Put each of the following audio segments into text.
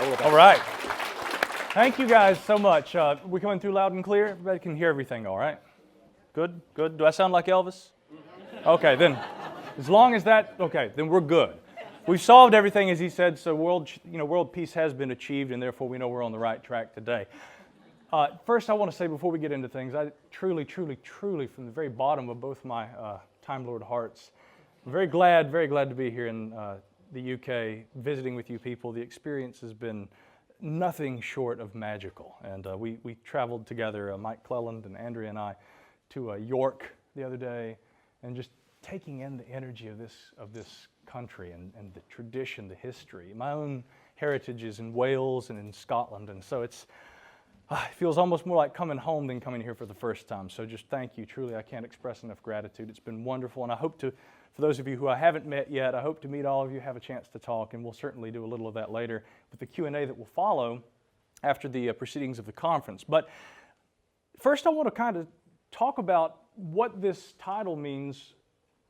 All right. Thank you guys so much. We're coming through loud and clear? Everybody can hear everything, all right? Good, good. Do I sound like Elvis? Okay, then, as long as that, okay, then we're good. We've solved everything, as he said, so world peace has been achieved, and therefore we know we're on the right track today. First, I want to say before we get into things, I truly, from the very bottom of both my Time Lord hearts, I'm very glad to be here in the UK, visiting with you people. The experience has been nothing short of magical, and we traveled together, Mike Cleland and Andrea and I, to York the other day, and just taking in the energy of this country and the tradition, the history. My own heritage is in Wales and in Scotland, and so it feels almost more like coming home than coming here for the first time. So just thank you. Truly, I can't express enough gratitude. It's been wonderful, and I hope to, for those of you who I haven't met yet, I hope to meet all of you, have a chance to talk, and we'll certainly do a little of that later with the Q&A that will follow after the proceedings of the conference. But first, I want to kind of talk about what this title means,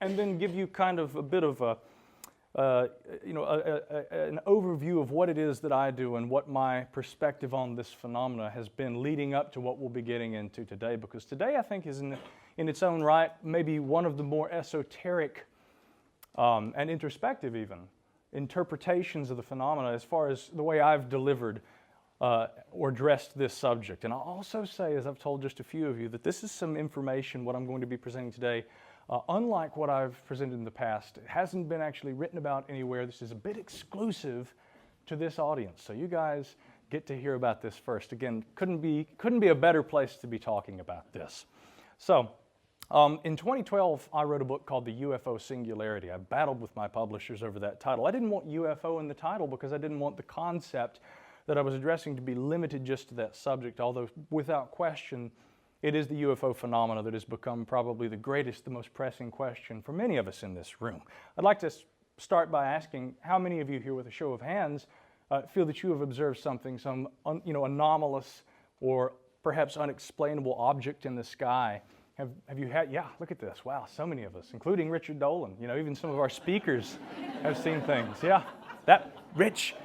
and then give you kind of a bit of an overview of what it is that I do and what my perspective on this phenomena has been leading up to what we'll be getting into today. Because today, I think, is in its own right maybe one of the more esoteric and introspective even interpretations of the phenomena as far as the way I've delivered or addressed this subject. And I'll also say, as I've told just a few of you, that this is some information, what I'm going to be presenting today, unlike what I've presented in the past. It hasn't been actually written about anywhere. This is a bit exclusive to this audience. So you guys get to hear about this first. Again, couldn't be a better place to be talking about this. So in 2012, I wrote a book called The UFO Singularity. I battled with my publishers over that title. I didn't want UFO in the title because I didn't want the concept that I was addressing to be limited just to that subject, although without question, it is the UFO phenomena that has become probably the greatest, the most pressing question for many of us in this room. I'd like to start by asking how many of you here, with a show of hands, feel that you have observed something, some anomalous or perhaps unexplainable object in the sky. Have you had, yeah, look at this, wow, so many of us, including Richard Dolan, even some of our speakers have seen things. Yeah, that, Rich,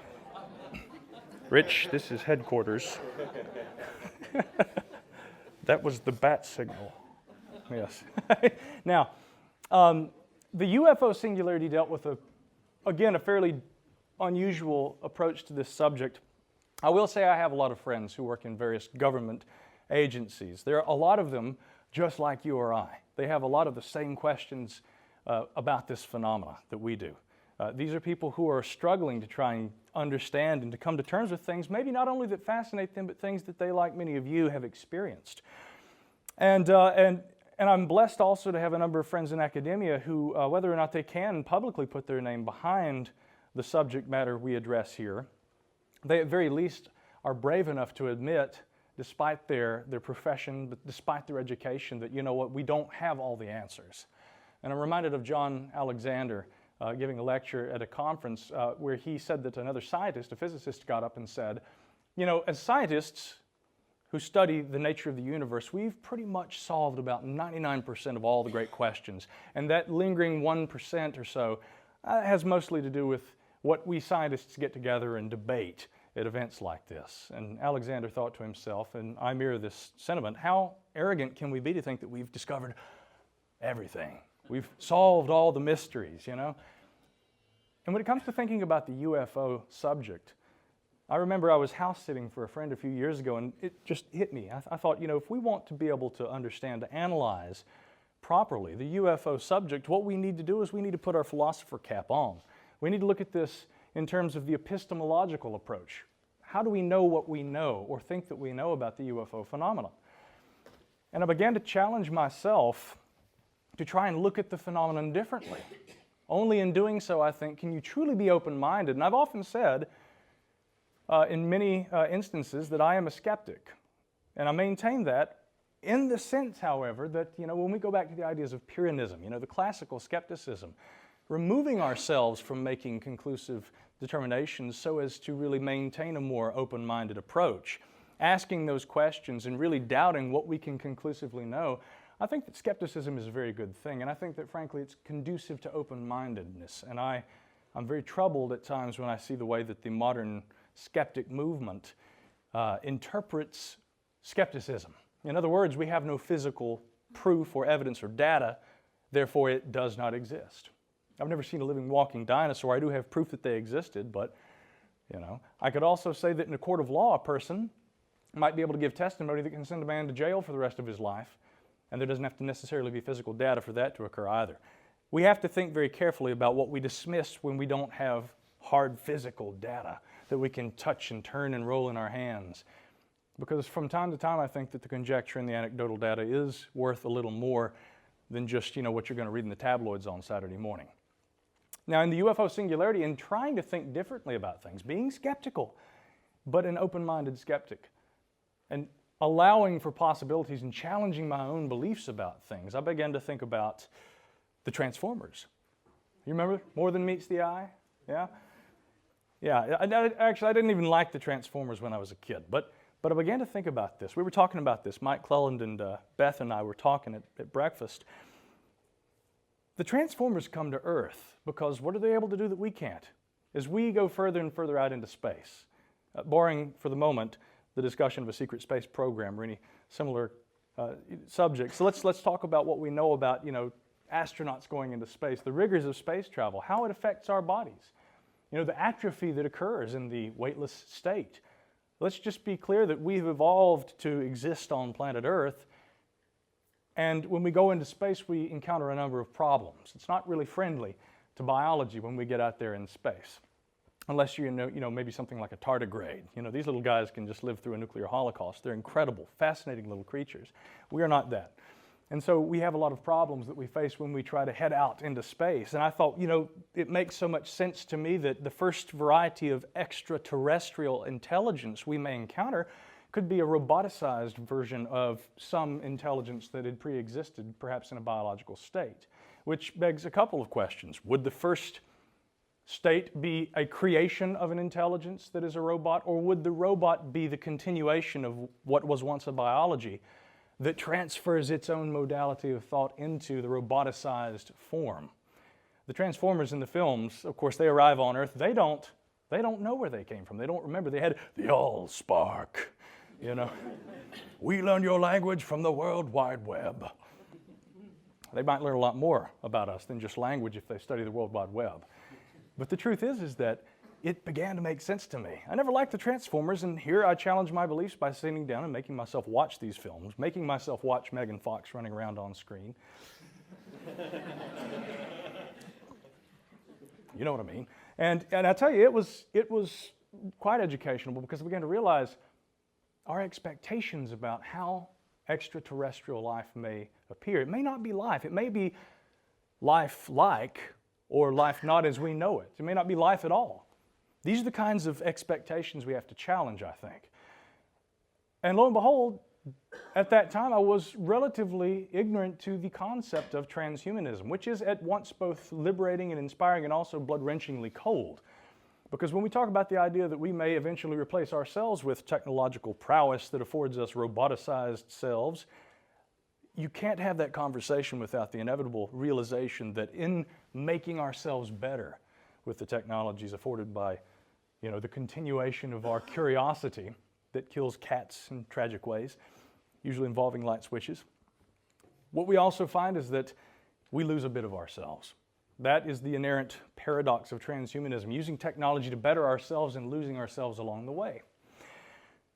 this is headquarters. That was the bat signal. Yes. Now, the UFO singularity dealt with, a fairly unusual approach to this subject. I will say I have a lot of friends who work in various government agencies. There are a lot of them just like you or I. They have a lot of the same questions about this phenomena that we do. These are people who are struggling to try and understand and to come to terms with things, maybe not only that fascinate them, but things that they, like many of you, have experienced. And I'm blessed also to have a number of friends in academia who, whether or not they can publicly put their name behind the subject matter we address here, they at very least are brave enough to admit, despite their profession, but despite their education, that, we don't have all the answers. And I'm reminded of John Alexander giving a lecture at a conference where he said that another scientist, a physicist, got up and said, as scientists who study the nature of the universe, we've pretty much solved about 99% of all the great questions. And that lingering 1% or so has mostly to do with what we scientists get together and debate at events like this. And Alexander thought to himself, and I mirror this sentiment, how arrogant can we be to think that we've discovered everything? We've solved all the mysteries, And when it comes to thinking about the UFO subject, I remember I was house sitting for a friend a few years ago, and it just hit me. I thought, if we want to be able to understand, to analyze properly the UFO subject, what we need to do is we need to put our philosopher cap on. We need to look at this in terms of the epistemological approach. How do we know what we know or think that we know about the UFO phenomenon? And I began to challenge myself to try and look at the phenomenon differently. Only in doing so, I think, can you truly be open-minded. And I've often said, in many instances, that I am a skeptic. And I maintain that in the sense, however, that, when we go back to the ideas of Pyrrhonism, the classical skepticism, removing ourselves from making conclusive determinations so as to really maintain a more open-minded approach, asking those questions and really doubting what we can conclusively know, I think that skepticism is a very good thing, and I think that, frankly, it's conducive to open-mindedness. And I'm very troubled at times when I see the way that the modern skeptic movement interprets skepticism. In other words, we have no physical proof or evidence or data, therefore it does not exist. I've never seen a living, walking dinosaur. I do have proof that they existed, but I could also say that in a court of law, a person might be able to give testimony that can send a man to jail for the rest of his life, and there doesn't have to necessarily be physical data for that to occur either. We have to think very carefully about what we dismiss when we don't have hard physical data that we can touch and turn and roll in our hands. Because from time to time, I think that the conjecture and the anecdotal data is worth a little more than just, what you're going to read in the tabloids on Saturday morning. Now, in the UFO singularity, in trying to think differently about things, being skeptical, but an open-minded skeptic, and allowing for possibilities and challenging my own beliefs about things, I began to think about the Transformers. You remember More Than Meets the Eye? Yeah? Yeah, I didn't even like the Transformers when I was a kid, but I began to think about this. We were talking about this. Mike Cleland and Beth and I were talking at breakfast. The Transformers come to Earth because what are they able to do that we can't? As we go further and further out into space, barring for the moment the discussion of a secret space program or any similar subject. So let's talk about what we know about astronauts going into space, the rigors of space travel, how it affects our bodies, the atrophy that occurs in the weightless state. Let's just be clear that we've evolved to exist on planet Earth, and when we go into space, we encounter a number of problems. It's not really friendly to biology when we get out there in space, unless you know maybe something like a tardigrade. These little guys can just live through a nuclear holocaust. They're incredible, fascinating little creatures. We are not that. And so we have a lot of problems that we face when we try to head out into space. And I thought, it makes so much sense to me that the first variety of extraterrestrial intelligence we may encounter could be a roboticized version of some intelligence that had pre-existed, perhaps in a biological state, which begs a couple of questions. Would the first state be a creation of an intelligence that is a robot, or would the robot be the continuation of what was once a biology that transfers its own modality of thought into the roboticized form? The Transformers in the films, of course, they arrive on Earth. They don't know where they came from. They don't remember. They had the Allspark, We learned your language from the World Wide Web. They might learn a lot more about us than just language if they study the World Wide Web. But the truth is that it began to make sense to me. I never liked the Transformers, and here I challenge my beliefs by sitting down and making myself watch these films, making myself watch Megan Fox running around on screen. You know what I mean? And I tell you, it was quite educational because I began to realize our expectations about how extraterrestrial life may appear. It may not be life. It may be life-like or life not as we know it. It may not be life at all. These are the kinds of expectations we have to challenge, I think. And lo and behold, at that time I was relatively ignorant to the concept of transhumanism, which is at once both liberating and inspiring and also blood-wrenchingly cold. Because when we talk about the idea that we may eventually replace ourselves with technological prowess that affords us roboticized selves, you can't have that conversation without the inevitable realization that in making ourselves better with the technologies afforded by the continuation of our curiosity that kills cats in tragic ways, usually involving light switches. What we also find is that we lose a bit of ourselves. That is the inherent paradox of transhumanism, using technology to better ourselves and losing ourselves along the way.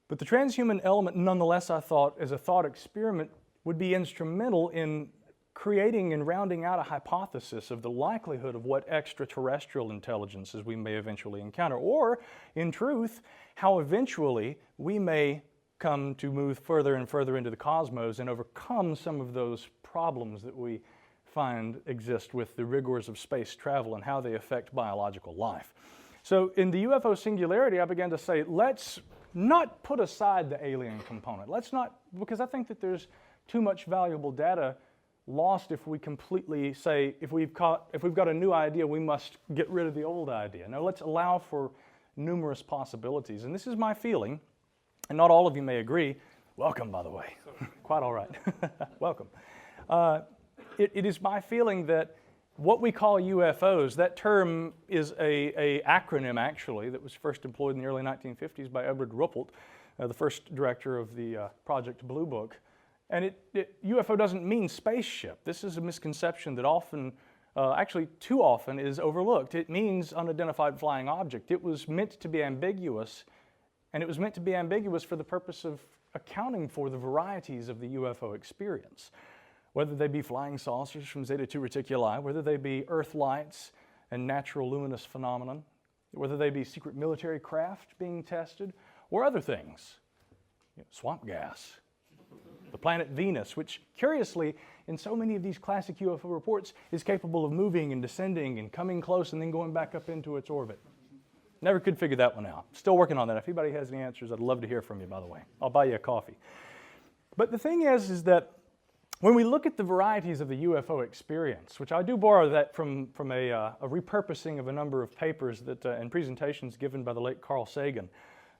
But the transhuman element, nonetheless, I thought, as a thought experiment, would be instrumental in creating and rounding out a hypothesis of the likelihood of what extraterrestrial intelligences we may eventually encounter, or, in truth, how eventually we may come to move further and further into the cosmos and overcome some of those problems that we find exist with the rigors of space travel and how they affect biological life. So in the UFO singularity, I began to say, let's not put aside the alien component. Let's not, because I think that there's too much valuable data lost if we completely say, if we've got a new idea, we must get rid of the old idea. No, let's allow for numerous possibilities. And this is my feeling, and not all of you may agree. Welcome, by the way. Quite all right. Welcome. It is my feeling that what we call UFOs, that term is a acronym actually that was first employed in the early 1950s by Edward Ruppelt, the first director of the Project Blue Book. And UFO doesn't mean spaceship. This is a misconception that often, actually too often, is overlooked. It means unidentified flying object. It was meant to be ambiguous, and it was meant to be ambiguous for the purpose of accounting for the varieties of the UFO experience. Whether they be flying saucers from Zeta 2 Reticuli, whether they be Earth lights and natural luminous phenomenon, whether they be secret military craft being tested, or other things. Swamp gas, the planet Venus, which curiously, in so many of these classic UFO reports, is capable of moving and descending and coming close and then going back up into its orbit. Never could figure that one out. Still working on that. If anybody has any answers, I'd love to hear from you, by the way. I'll buy you a coffee. But the thing is that when we look at the varieties of the UFO experience, which I do borrow that from a repurposing of a number of papers that and presentations given by the late Carl Sagan,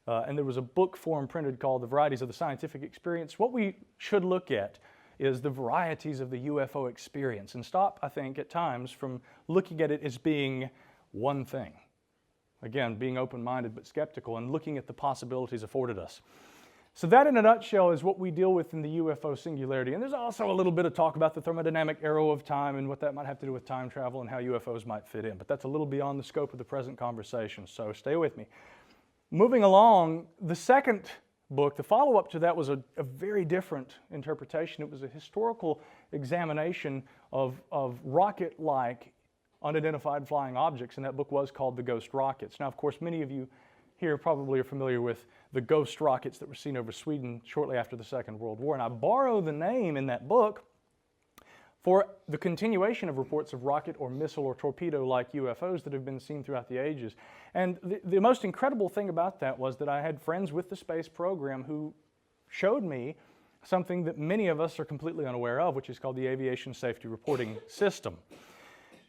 and there was a book form printed called The Varieties of the Scientific Experience, what we should look at is the varieties of the UFO experience and stop, I think, at times from looking at it as being one thing. Again, being open-minded but skeptical and looking at the possibilities afforded us. So that, in a nutshell, is what we deal with in the UFO singularity. And there's also a little bit of talk about the thermodynamic arrow of time and what that might have to do with time travel and how UFOs might fit in. But that's a little beyond the scope of the present conversation, so stay with me. Moving along, the second book, the follow-up to that, was a very different interpretation. It was a historical examination of rocket-like unidentified flying objects, and that book was called The Ghost Rockets. Now, of course, many of you here probably are familiar with the ghost rockets that were seen over Sweden shortly after the Second World War. And I borrow the name in that book for the continuation of reports of rocket or missile or torpedo-like UFOs that have been seen throughout the ages. And the most incredible thing about that was that I had friends with the space program who showed me something that many of us are completely unaware of, which is called the Aviation Safety Reporting System.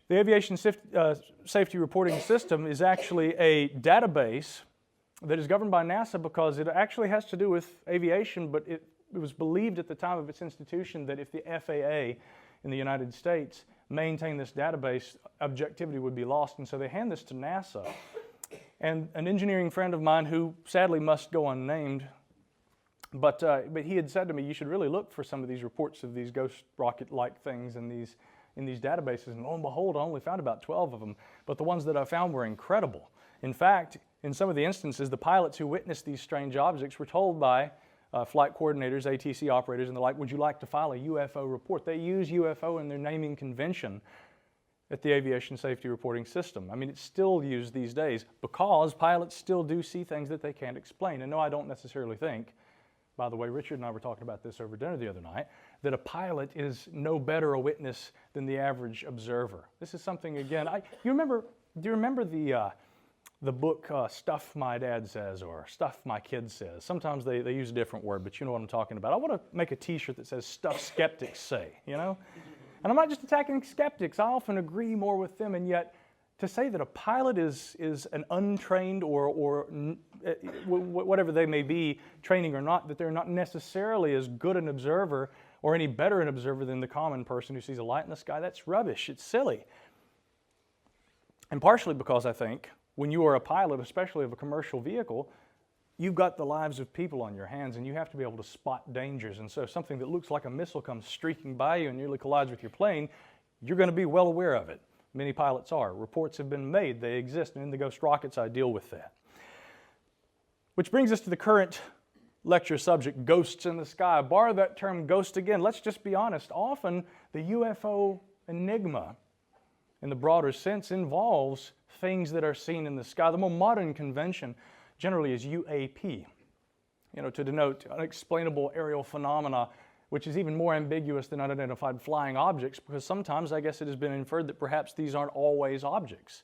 The Aviation Safety Reporting System is actually a database that is governed by NASA because it actually has to do with aviation, but it was believed at the time of its institution that if the FAA in the United States maintained this database, objectivity would be lost, and so they hand this to NASA. And an engineering friend of mine, who sadly must go unnamed, but he had said to me, you should really look for some of these reports of these ghost rocket-like things in these databases, and lo and behold, I only found about 12 of them, but the ones that I found were incredible. In fact, in some of the instances, the pilots who witnessed these strange objects were told by flight coordinators, ATC operators, and the like, would you like to file a UFO report? They use UFO in their naming convention at the Aviation Safety Reporting System. I mean, it's still used these days because pilots still do see things that they can't explain. And no, I don't necessarily think, by the way, Richard and I were talking about this over dinner the other night, that a pilot is no better a witness than the average observer. This is something, again, do you remember the book Stuff My Dad Says or Stuff My Kid Says? Sometimes they use a different word, but you know what I'm talking about. I want to make a t-shirt that says Stuff Skeptics Say, you know? And I'm not just attacking skeptics. I often agree more with them, and yet to say that a pilot is an untrained or whatever they may be, training or not, that they're not necessarily as good an observer or any better an observer than the common person who sees a light in the sky, that's rubbish. It's silly. And partially because I think when you are a pilot, especially of a commercial vehicle, you've got the lives of people on your hands, and you have to be able to spot dangers. And so if something that looks like a missile comes streaking by you and nearly collides with your plane, you're going to be well aware of it. Many pilots are. Reports have been made. They exist. And in the Ghost Rockets, I deal with that. Which brings us to the current lecture subject, ghosts in the sky. Borrow that term ghost again. Let's just be honest. Often the UFO enigma, in the broader sense, involves things that are seen in the sky. The more modern convention generally is UAP, to denote unexplainable aerial phenomena, which is even more ambiguous than unidentified flying objects, because sometimes I guess it has been inferred that perhaps these aren't always objects.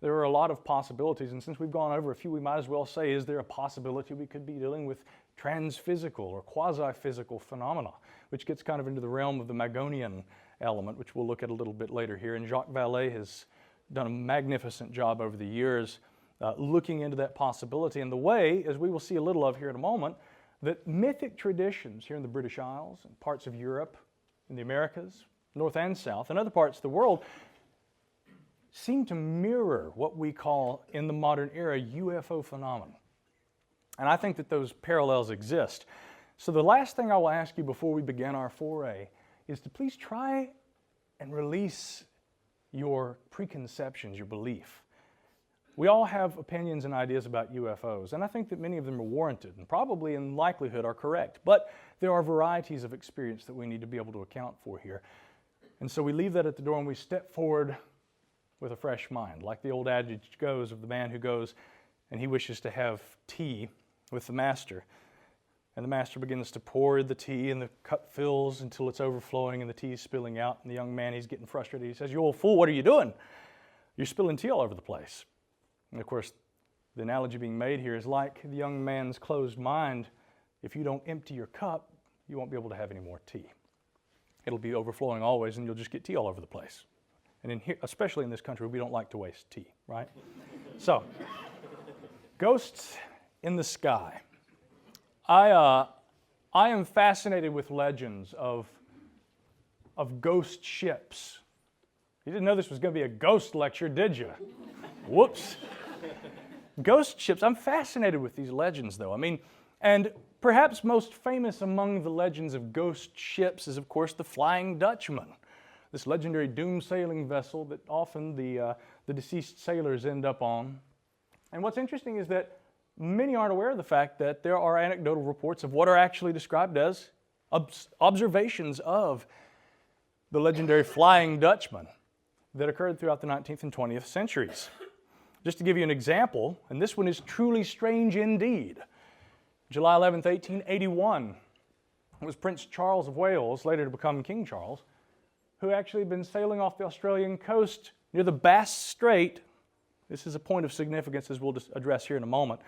There are a lot of possibilities, and since we've gone over a few, we might as well say, is there a possibility we could be dealing with transphysical or quasi-physical phenomena, which gets kind of into the realm of the Magonian element, which we'll look at a little bit later here. And Jacques Vallée has done a magnificent job over the years looking into that possibility, and the way, as we will see a little of here in a moment, that mythic traditions here in the British Isles and parts of Europe, in the Americas, North and South, and other parts of the world, seem to mirror what we call in the modern era UFO phenomenon. And I think that those parallels exist. So the last thing I will ask you before we begin our foray is to please try and release your preconceptions, your belief. We all have opinions and ideas about UFOs, and I think that many of them are warranted and probably in likelihood are correct. But there are varieties of experience that we need to be able to account for here. And so we leave that at the door and we step forward with a fresh mind, like the old adage goes of the man who goes and he wishes to have tea with the master. And the master begins to pour the tea, and the cup fills until it's overflowing and the tea is spilling out. And the young man, he's getting frustrated. He says, "You old fool, what are you doing? You're spilling tea all over the place." And of course, the analogy being made here is like the young man's closed mind. If you don't empty your cup, you won't be able to have any more tea. It'll be overflowing always, and you'll just get tea all over the place. And in here, especially in this country, we don't like to waste tea, right? So, ghosts in the sky. I am fascinated with legends of ghost ships. You didn't know this was going to be a ghost lecture, did you? Whoops. Ghost ships. I'm fascinated with these legends, though. I mean, and perhaps most famous among the legends of ghost ships is, of course, the Flying Dutchman, this legendary doom-sailing vessel that often the deceased sailors end up on. And what's interesting is that many aren't aware of the fact that there are anecdotal reports of what are actually described as observations of the legendary Flying Dutchman that occurred throughout the 19th and 20th centuries. Just to give you an example, and this one is truly strange indeed. July 11th, 1881, it was Prince Charles of Wales, later to become King Charles, who actually had been sailing off the Australian coast near the Bass Strait. This is a point of significance, as we'll address here in a moment.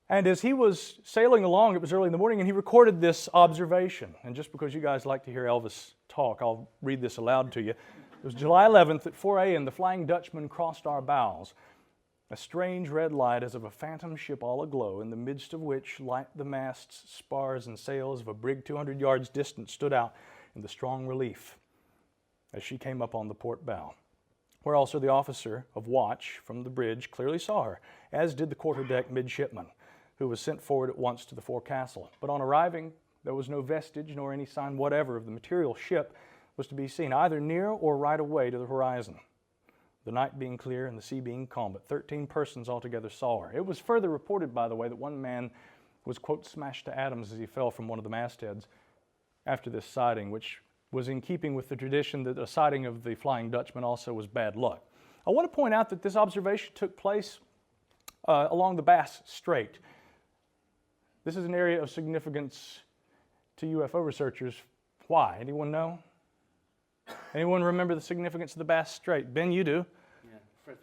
And as he was sailing along, it was early in the morning, and he recorded this observation. And just because you guys like to hear Elvis talk, I'll read this aloud to you. It was July 11th at 4 a.m. The Flying Dutchman crossed our bows. A strange red light as of a phantom ship all aglow, in the midst of which light the masts, spars, and sails of a brig 200 yards distant stood out in the strong relief as she came up on the port bow, where also the officer of watch from the bridge clearly saw her, as did the quarterdeck midshipman, who was sent forward at once to the forecastle. But on arriving, there was no vestige nor any sign whatever of the material ship was to be seen, either near or right away to the horizon, the night being clear and the sea being calm, but 13 persons altogether saw her. It was further reported, by the way, that one man was, quote, smashed to atoms as he fell from one of the mastheads after this sighting, which was in keeping with the tradition that a sighting of the Flying Dutchman also was bad luck. I want to point out that this observation took place along the Bass Strait. This is an area of significance to UFO researchers. Why? Anyone know? Anyone remember the significance of the Bass Strait? Ben, you do. Yeah,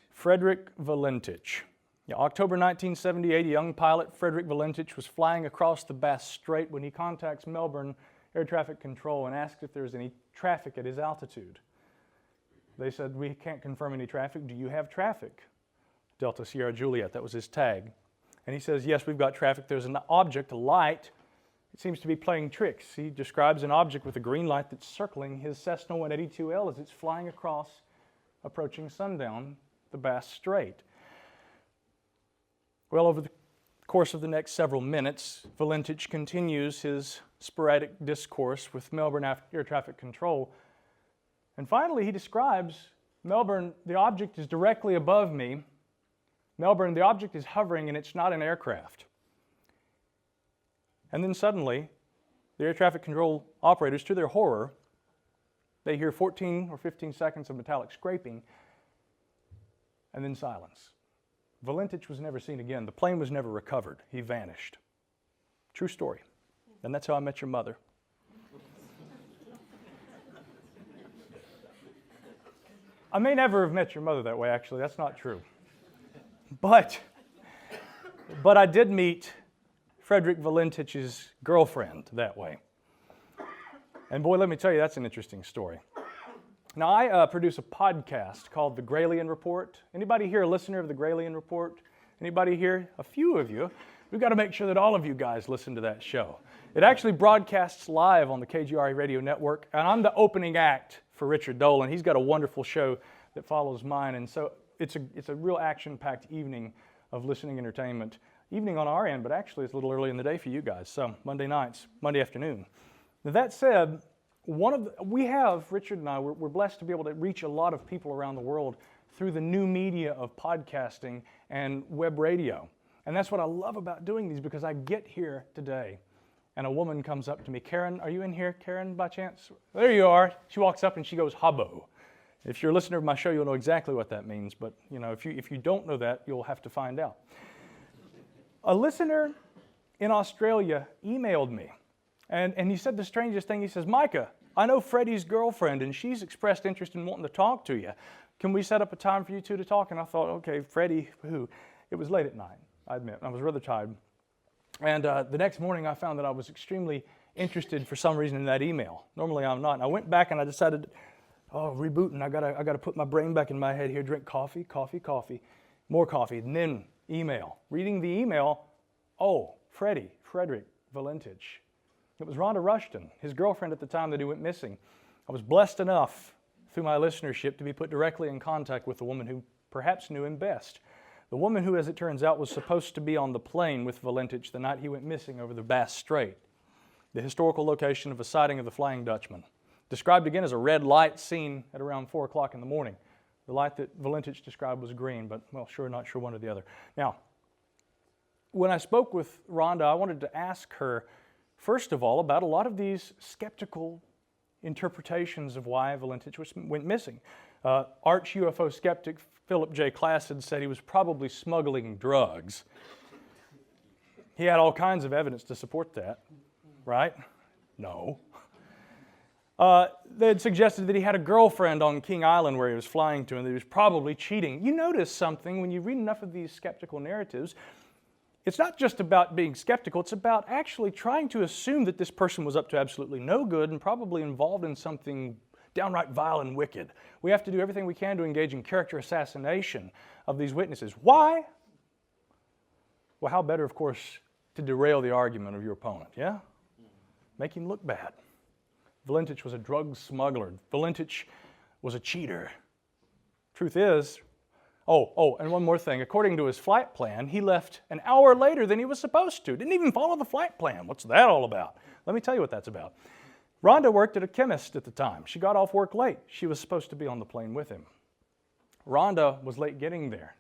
Frederick Valentich. Yeah, October 1978, a young pilot, Frederick Valentich, was flying across the Bass Strait when he contacts Melbourne Air Traffic Control and asks if there's any traffic at his altitude. They said, "We can't confirm any traffic. Do you have traffic?" Delta Sierra Juliet, that was his tag. And he says, "Yes, we've got traffic. There's an object, a light. It seems to be playing tricks." He describes an object with a green light that's circling his Cessna 182L as it's flying across, approaching sundown, the Bass Strait. Well, over the course of the next several minutes, Valentich continues his sporadic discourse with Melbourne Air Traffic Control. And finally, he describes, "Melbourne, the object is directly above me. Melbourne, the object is hovering and it's not an aircraft." And then suddenly, the air traffic control operators, to their horror, they hear 14 or 15 seconds of metallic scraping and then silence. Valentich was never seen again. The plane was never recovered. He vanished. True story. And that's how I met your mother. I may never have met your mother that way, actually. That's not true. But I did meet Frederick Valentich's girlfriend that way. And boy, let me tell you, that's an interesting story. Now, I produce a podcast called The Gralien Report. Anybody here a listener of The Gralien Report? Anybody here? A few of you. We've got to make sure that all of you guys listen to that show. It actually broadcasts live on the KGRE radio network, and I'm the opening act for Richard Dolan. He's got a wonderful show that follows mine. And so it's a real action-packed evening of listening entertainment. Evening on our end, but actually it's a little early in the day for you guys. So Monday nights, Monday afternoon. Now that said, Richard and I, we're blessed to be able to reach a lot of people around the world through the new media of podcasting and web radio. And that's what I love about doing these, because I get here today and a woman comes up to me. Karen, are you in here, Karen, by chance? There you are. She walks up and she goes, "Habbo." If you're a listener of my show, you'll know exactly what that means. But if you don't know that, you'll have to find out. A listener in Australia emailed me, and he said the strangest thing. He says, "Micah, I know Freddie's girlfriend, and she's expressed interest in wanting to talk to you. Can we set up a time for you two to talk?" And I thought, okay, Freddie, who? It was late at night, I admit. I was rather tired. And the next morning, I found that I was extremely interested for some reason in that email. Normally, I'm not. And I went back and I decided, rebooting. I gotta put my brain back in my head here. Drink coffee, more coffee, and then email. Reading the email, Frederick Valentich. It was Rhonda Rushton, his girlfriend at the time that he went missing. I was blessed enough through my listenership to be put directly in contact with the woman who perhaps knew him best. The woman who, as it turns out, was supposed to be on the plane with Valentich the night he went missing over the Bass Strait, the historical location of a sighting of the Flying Dutchman, described again as a red light seen at around 4 o'clock in the morning. The light that Valentich described was green, but, not sure one or the other. Now, when I spoke with Rhonda, I wanted to ask her, first of all, about a lot of these skeptical interpretations of why Valentich went missing. Arch UFO skeptic Philip J. Classen said he was probably smuggling drugs. He had all kinds of evidence to support that, right? No. They had suggested that he had a girlfriend on King Island where he was flying to, and that he was probably cheating. You notice something when you read enough of these skeptical narratives. It's not just about being skeptical, it's about actually trying to assume that this person was up to absolutely no good and probably involved in something downright vile and wicked. We have to do everything we can to engage in character assassination of these witnesses. Why? Well, how better, of course, to derail the argument of your opponent, yeah? Make him look bad. Valentich was a drug smuggler. Valentich was a cheater. Truth is, and one more thing. According to his flight plan, he left an hour later than he was supposed to. Didn't even follow the flight plan. What's that all about? Let me tell you what that's about. Rhonda worked at a chemist at the time. She got off work late. She was supposed to be on the plane with him. Rhonda was late getting there.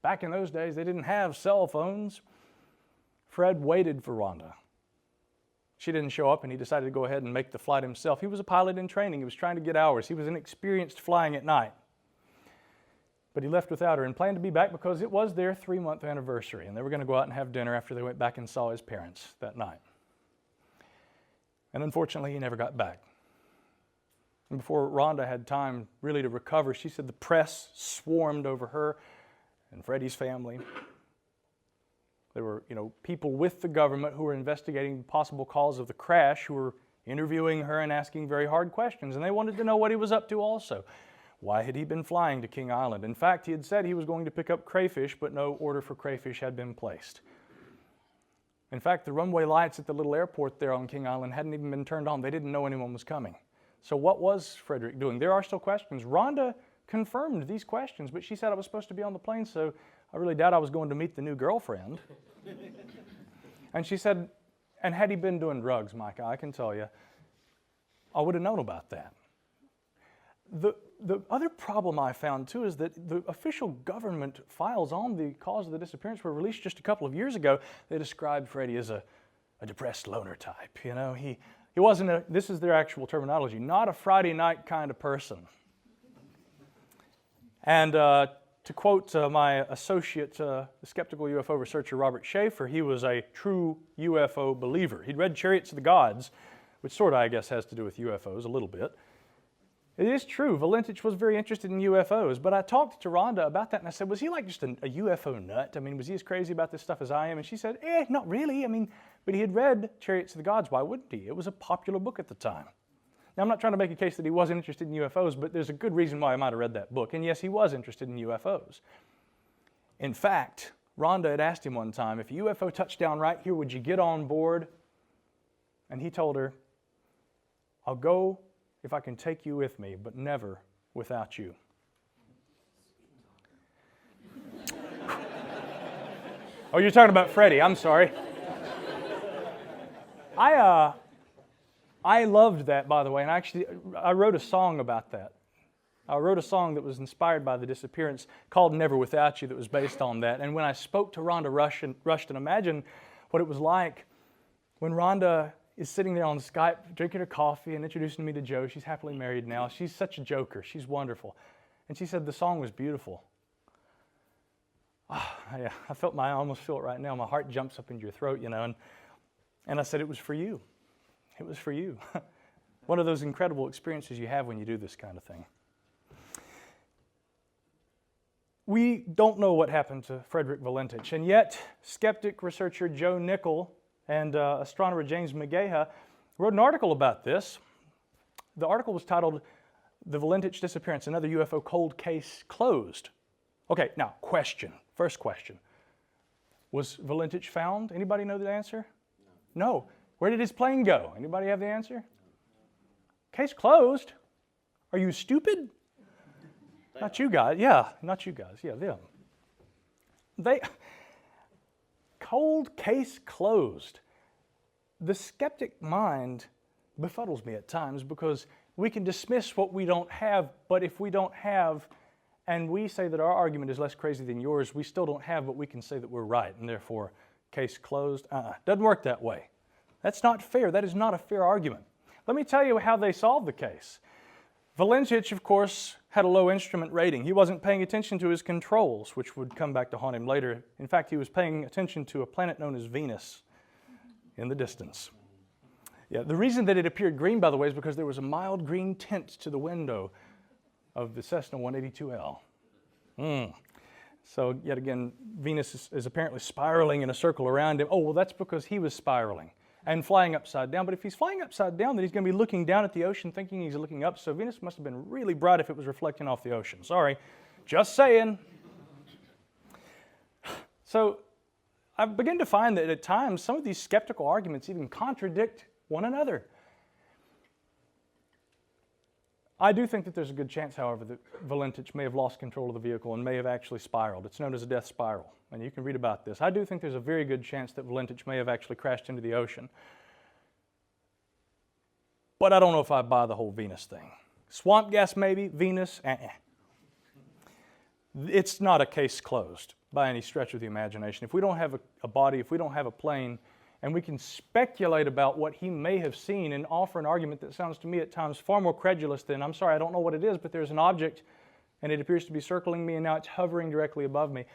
Back in those days, they didn't have cell phones. Fred waited for Rhonda. She didn't show up, and he decided to go ahead and make the flight himself. He was a pilot in training. He was trying to get hours. He was inexperienced flying at night. But he left without her and planned to be back because it was their 3-month anniversary, and they were going to go out and have dinner after they went back and saw his parents that night. And unfortunately, he never got back. And before Rhonda had time really to recover, she said the press swarmed over her and Freddie's family. There were, people with the government who were investigating the possible cause of the crash, who were interviewing her and asking very hard questions, and they wanted to know what he was up to also. Why had he been flying to King Island? In fact, he had said he was going to pick up crayfish, but no order for crayfish had been placed. In fact, the runway lights at the little airport there on King Island hadn't even been turned on. They didn't know anyone was coming. So what was Frederick doing? There are still questions. Rhonda confirmed these questions, but she said I was supposed to be on the plane, so I really doubt I was going to meet the new girlfriend. And she said, and had he been doing drugs, Micah, I can tell you, I would have known about that. The other problem I found, too, is that the official government files on the cause of the disappearance were released just a couple of years ago. They described Freddie as a depressed loner type. He wasn't this is their actual terminology, not a Friday night kind of person. And to quote my associate, the skeptical UFO researcher Robert Schaefer, he was a true UFO believer. He'd read Chariots of the Gods, which sort of, I guess, has to do with UFOs a little bit. It is true, Valentich was very interested in UFOs, but I talked to Rhonda about that, and I said, was he like just a UFO nut? I mean, was he as crazy about this stuff as I am? And she said, not really. I mean, but he had read Chariots of the Gods. Why wouldn't he? It was a popular book at the time. Now, I'm not trying to make a case that he wasn't interested in UFOs, but there's a good reason why I might have read that book. And yes, he was interested in UFOs. In fact, Rhonda had asked him one time, if a UFO touched down right here, would you get on board? And he told her, I'll go if I can take you with me, but never without you. Oh, you're talking about Freddie. I'm sorry. I loved that, by the way, and actually I wrote a song about that. I wrote a song that was inspired by the disappearance called Never Without You that was based on that. And when I spoke to Rhonda Rushton, imagine what it was like when Rhonda is sitting there on Skype drinking her coffee and introducing me to Joe. She's happily married now. She's such a joker. She's wonderful. And she said the song was beautiful. Yeah, I almost feel it right now. My heart jumps up into your throat, you know. And I said, it was for you. It was for you. One of those incredible experiences you have when you do this kind of thing. We don't know what happened to Frederick Valentich, and yet skeptic researcher Joe Nickell and astronomer James McGaha wrote an article about this. The article was titled, "The Valentich Disappearance, Another UFO Cold Case Closed." Okay, now first question. Was Valentich found? Anybody know the answer? No. Where did his plane go? Anybody have the answer? Case closed? Are you stupid? Not you guys. Yeah, not you guys. Yeah, them. Cold case closed. The skeptic mind befuddles me at times because we can dismiss what we don't have, but if we don't have, and we say that our argument is less crazy than yours, we still don't have, but we can say that we're right, and therefore, case closed. Doesn't work that way. That's not fair. That is not a fair argument. Let me tell you how they solved the case. Valentich, of course, had a low instrument rating. He wasn't paying attention to his controls, which would come back to haunt him later. In fact, he was paying attention to a planet known as Venus in the distance. Yeah, the reason that it appeared green, by the way, is because there was a mild green tint to the window of the Cessna 182L. So, yet again, Venus is apparently spiraling in a circle around him. Oh, well, that's because he was spiraling and flying upside down. But if he's flying upside down, then he's going to be looking down at the ocean thinking he's looking up. So Venus must have been really bright if it was reflecting off the ocean. Sorry, just saying. So I begin to find that at times some of these skeptical arguments even contradict one another. I do think that there's a good chance, however, that Valentich may have lost control of the vehicle and may have actually spiraled. It's known as a death spiral, and you can read about this. I do think there's a very good chance that Valentich may have actually crashed into the ocean. But I don't know if I buy the whole Venus thing. Swamp gas maybe, Venus, It's not a case closed by any stretch of the imagination. If we don't have a body, if we don't have a plane, and we can speculate about what he may have seen and offer an argument that sounds to me at times far more credulous than, I'm sorry, I don't know what it is, but there's an object and it appears to be circling me and now it's hovering directly above me.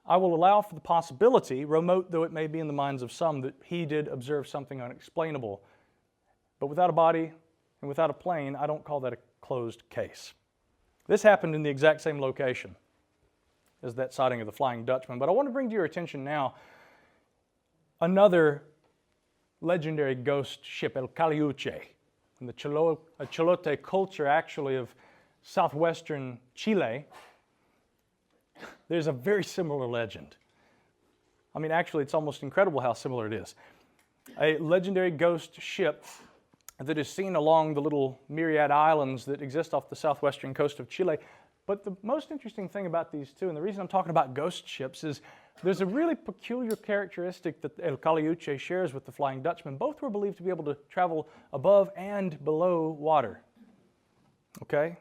I will allow for the possibility, remote though it may be in the minds of some, that he did observe something unexplainable. But without a body and without a plane, I don't call that a closed case. This happened in the exact same location as that sighting of the Flying Dutchman. But I want to bring to your attention now another legendary ghost ship, El Caliuche, in the Chilote culture actually of southwestern Chile. There's a very similar legend. I mean, actually, it's almost incredible how similar it is. A legendary ghost ship that is seen along the little myriad islands that exist off the southwestern coast of Chile. But the most interesting thing about these two, and the reason I'm talking about ghost ships, is there's a really peculiar characteristic that El Caliuche shares with the Flying Dutchman. Both were believed to be able to travel above and below water. Okay?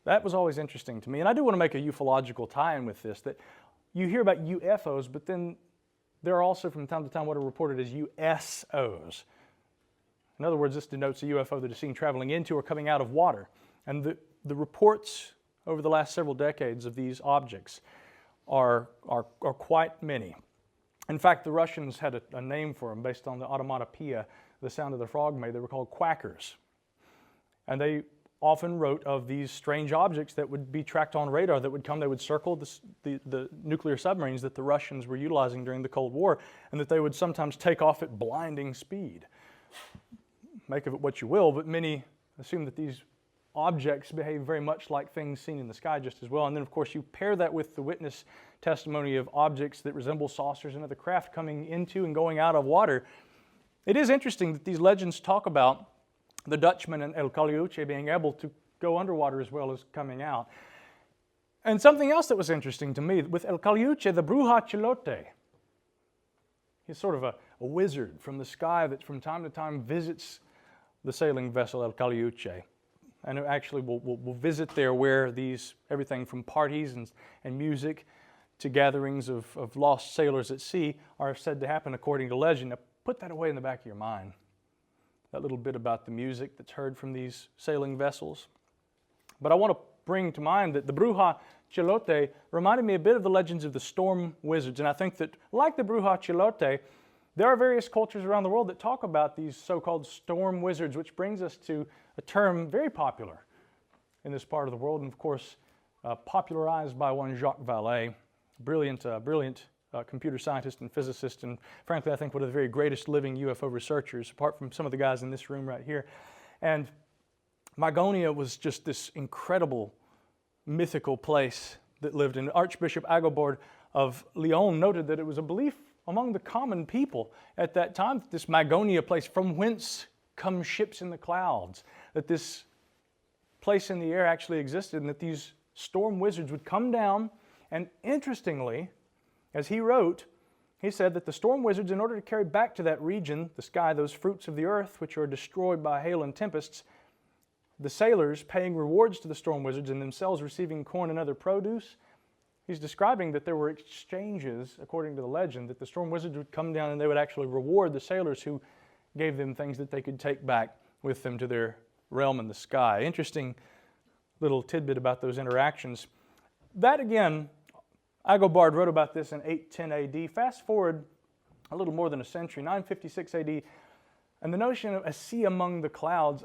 That was always interesting to me. And I do want to make a ufological tie-in with this, that you hear about UFOs, but then there are also from time to time what are reported as USOs. In other words, this denotes a UFO that is seen traveling into or coming out of water. And the reports over the last several decades of these objects are quite many. In fact, the Russians had a name for them based on the automatopoeia, the sound of the frog made. They were called quackers. And they often wrote of these strange objects that would be tracked on radar that would come. They would circle the nuclear submarines that the Russians were utilizing during the Cold War, and that they would sometimes take off at blinding speed. Make of it what you will, but many assume that these objects behave very much like things seen in the sky just as well. And then, of course, you pair that with the witness testimony of objects that resemble saucers and other craft coming into and going out of water. It is interesting that these legends talk about the Dutchman and El Caliuche being able to go underwater as well as coming out. And something else that was interesting to me, with El Caliuche, the Bruja Chilote. He's sort of a wizard from the sky that from time to time visits the sailing vessel El Caliuche. And actually will visit there where everything from parties and music to gatherings of lost sailors at sea are said to happen according to legend. Now, put that away in the back of your mind. That little bit about the music that's heard from these sailing vessels. But I want to bring to mind that the Bruja Chilote reminded me a bit of the legends of the storm wizards. And I think that, like the Bruja Chilote, there are various cultures around the world that talk about these so-called storm wizards, which brings us to a term very popular in this part of the world, and of course, popularized by one Jacques Vallée, brilliant computer scientist and physicist, and frankly, I think one of the very greatest living UFO researchers, apart from some of the guys in this room right here. And Mygonia was just this incredible mythical place that lived in. Archbishop Agobard of Lyon noted that it was a belief among the common people at that time, this Mygonia place, from whence come ships in the clouds, that this place in the air actually existed and that these storm wizards would come down. And interestingly, as he wrote, he said that the storm wizards, in order to carry back to that region, the sky, those fruits of the earth which are destroyed by hail and tempests, the sailors paying rewards to the storm wizards and themselves receiving corn and other produce. He's describing that there were exchanges, according to the legend, that the storm wizards would come down and they would actually reward the sailors who gave them things that they could take back with them to their realm in the sky. Interesting little tidbit about those interactions. That again, Agobard wrote about this in 810 AD. Fast forward a little more than a century, 956 AD, and the notion of a sea among the clouds.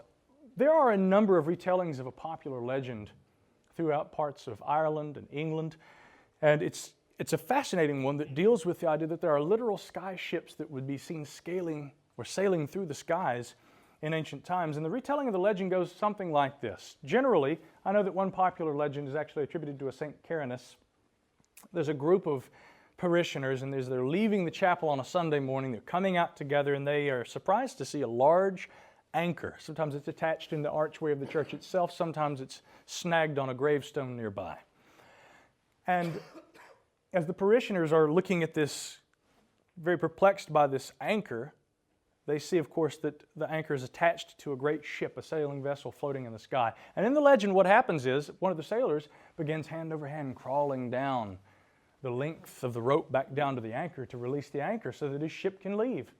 There are a number of retellings of a popular legend throughout parts of Ireland and England. And it's a fascinating one that deals with the idea that there are literal sky ships that would be seen sailing through the skies in ancient times. And the retelling of the legend goes something like this. Generally, I know that one popular legend is actually attributed to a St. Carinus. There's a group of parishioners, and they're leaving the chapel on a Sunday morning. They're coming out together, and they are surprised to see a large anchor. Sometimes it's attached in the archway of the church itself. Sometimes it's snagged on a gravestone nearby. And as the parishioners are looking at this, very perplexed by this anchor, they see, of course, that the anchor is attached to a great ship, a sailing vessel floating in the sky. And in the legend, what happens is one of the sailors begins hand over hand crawling down the length of the rope back down to the anchor to release the anchor so that his ship can leave.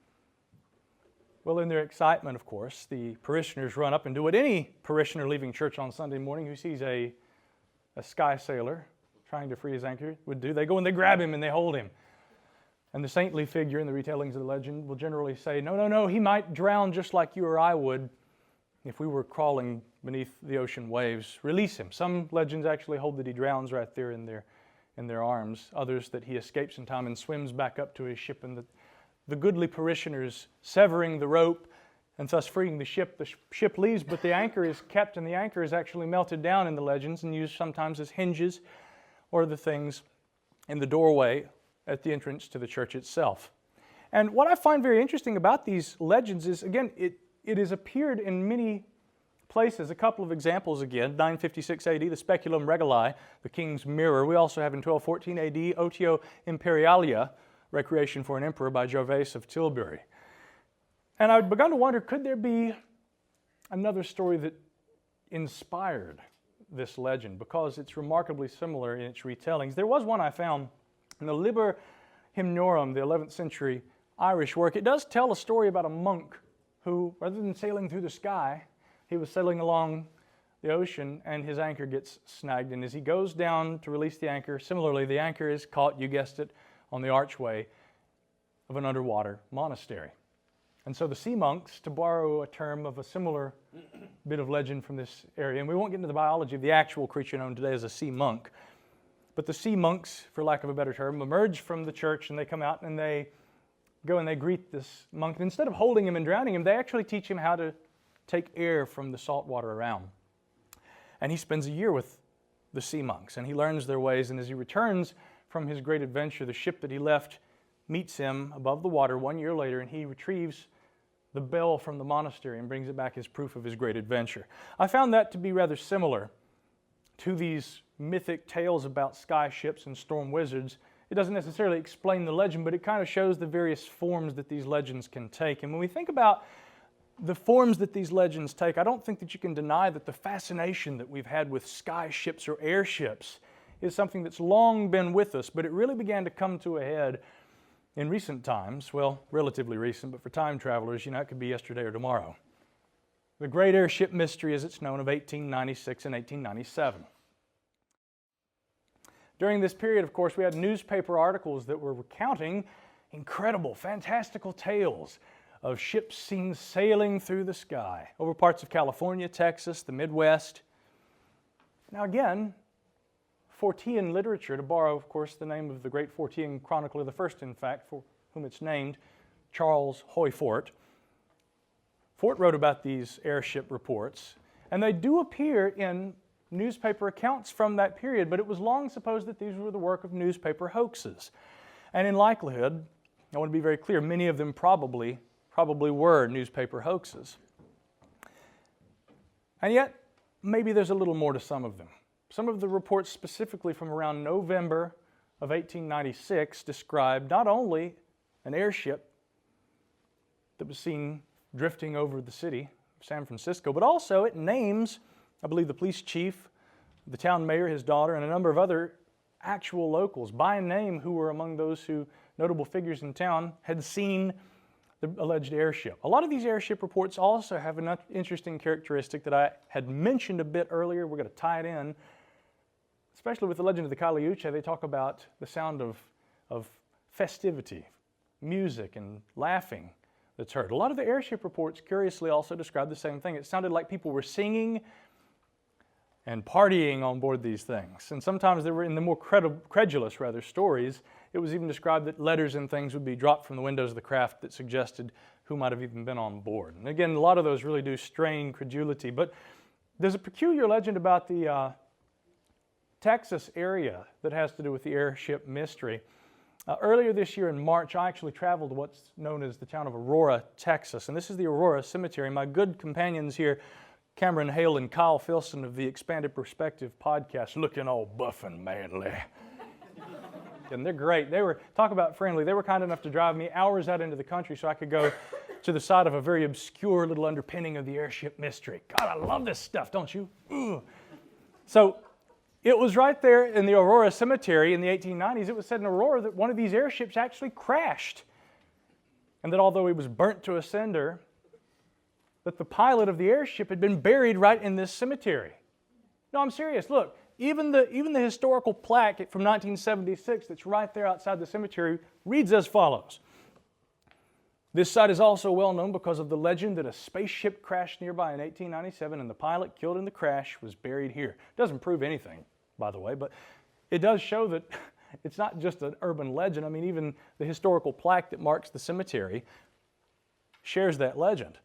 Well, in their excitement, of course, the parishioners run up and do what any parishioner leaving church on Sunday morning who sees a sky sailor trying to free his anchor would do. They go and they grab him and they hold him. And the saintly figure in the retellings of the legend will generally say, no, he might drown just like you or I would if we were crawling beneath the ocean waves. Release him. Some legends actually hold that he drowns right there in their arms. Others that he escapes in time and swims back up to his ship, and the goodly parishioners severing the rope and thus freeing the ship leaves, but the anchor is kept, and the anchor is actually melted down in the legends and used sometimes as hinges or the things in the doorway at the entrance to the church itself. And what I find very interesting about these legends is, again, it has appeared in many places. A couple of examples again, 956 AD, the Speculum Regali, the king's mirror. We also have in 1214 AD, Otio Imperialia, Recreation for an Emperor by Gervase of Tilbury. And I'd begun to wonder, could there be another story that inspired this legend? Because it's remarkably similar in its retellings. There was one I found in the Liber Hymnorum, the 11th century Irish work. It does tell a story about a monk who, rather than sailing through the sky, he was sailing along the ocean and his anchor gets snagged. And as he goes down to release the anchor, similarly, the anchor is caught, you guessed it, on the archway of an underwater monastery. And so the sea monks, to borrow a term of a similar bit of legend from this area, and we won't get into the biology of the actual creature known today as a sea monk, but the sea monks, for lack of a better term, emerge from the church and they come out and they go and they greet this monk. And instead of holding him and drowning him, they actually teach him how to take air from the salt water around. And he spends a year with the sea monks and he learns their ways. And as he returns from his great adventure, the ship that he left meets him above the water 1 year later, and he retrieves the bell from the monastery and brings it back as proof of his great adventure. I found that to be rather similar to these mythic tales about sky ships and storm wizards. It doesn't necessarily explain the legend, but it kind of shows the various forms that these legends can take. And when we think about the forms that these legends take, I don't think that you can deny that the fascination that we've had with sky ships or airships is something that's long been with us, but it really began to come to a head in recent times. Well, relatively recent, but for time travelers, it could be yesterday or tomorrow. The great airship mystery, as it's known, of 1896 and 1897. During this period, of course, we had newspaper articles that were recounting incredible, fantastical tales of ships seen sailing through the sky over parts of California, Texas, the Midwest. Now again, Fortean literature, to borrow, of course, the name of the great Fortean chronicler, the first, in fact, for whom it's named, Charles Hoy Fort. Fort wrote about these airship reports, and they do appear in newspaper accounts from that period, but it was long supposed that these were the work of newspaper hoaxes. And in likelihood, I want to be very clear, many of them probably were newspaper hoaxes. And yet, maybe there's a little more to some of them. Some of the reports specifically from around November of 1896 described not only an airship that was seen drifting over the city of San Francisco, but also it names, I believe, the police chief, the town mayor, his daughter, and a number of other actual locals by name who were among those who, notable figures in town, had seen the alleged airship. A lot of these airship reports also have an interesting characteristic that I had mentioned a bit earlier. We're going to tie it in. Especially with the legend of the Caliuche, they talk about the sound of festivity, music, and laughing that's heard. A lot of the airship reports, curiously, also describe the same thing. It sounded like people were singing and partying on board these things. And sometimes they were in the more credulous, stories. It was even described that letters and things would be dropped from the windows of the craft that suggested who might have even been on board. And again, a lot of those really do strain credulity. But there's a peculiar legend about the Texas area that has to do with the airship mystery. Earlier this year in March, I actually traveled to what's known as the town of Aurora, Texas. And this is the Aurora Cemetery. My good companions here, Cameron Hale and Kyle Filson of the Expanded Perspective podcast, looking all buff and manly. And they're great. Talk about friendly. They were kind enough to drive me hours out into the country so I could go to the side of a very obscure little underpinning of the airship mystery. God, I love this stuff, don't you? Ugh. So it was right there in the Aurora Cemetery in the 1890s. It was said in Aurora that one of these airships actually crashed. And that although he was burnt to a cinder, that the pilot of the airship had been buried right in this cemetery. No, I'm serious. Look, even the historical plaque from 1976 that's right there outside the cemetery reads as follows. This site is also well known because of the legend that a spaceship crashed nearby in 1897 and the pilot killed in the crash was buried here. It doesn't prove anything, by the way, but it does show that it's not just an urban legend. I mean, even the historical plaque that marks the cemetery shares that legend.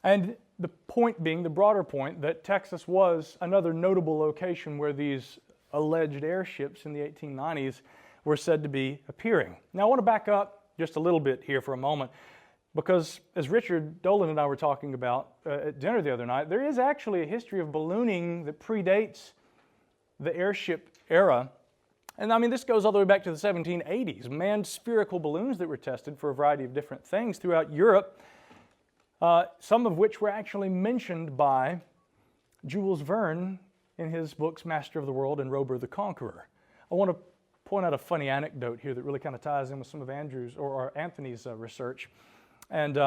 And the point being, the broader point, that Texas was another notable location where these alleged airships in the 1890s were said to be appearing. Now, I want to back up just a little bit here for a moment, because as Richard Dolan and I were talking about at dinner the other night, there is actually a history of ballooning that predates the airship era. And I mean, this goes all the way back to the 1780s. Manned spherical balloons that were tested for a variety of different things throughout Europe, some of which were actually mentioned by Jules Verne in his books Master of the World and Rober the Conqueror. I want to point out a funny anecdote here that really kind of ties in with some of Andrew's or Anthony's research. And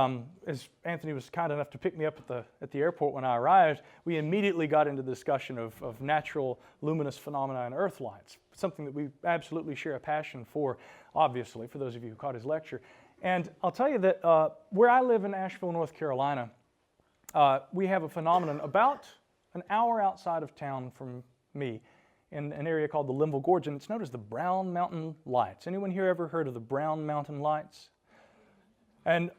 as Anthony was kind enough to pick me up at the airport when I arrived, we immediately got into the discussion of natural luminous phenomena and earth lights, something that we absolutely share a passion for, obviously, for those of you who caught his lecture. And I'll tell you that where I live in Asheville, North Carolina, we have a phenomenon about an hour outside of town from me in an area called the Linville Gorge, and it's known as the Brown Mountain Lights. Anyone here ever heard of the Brown Mountain Lights? And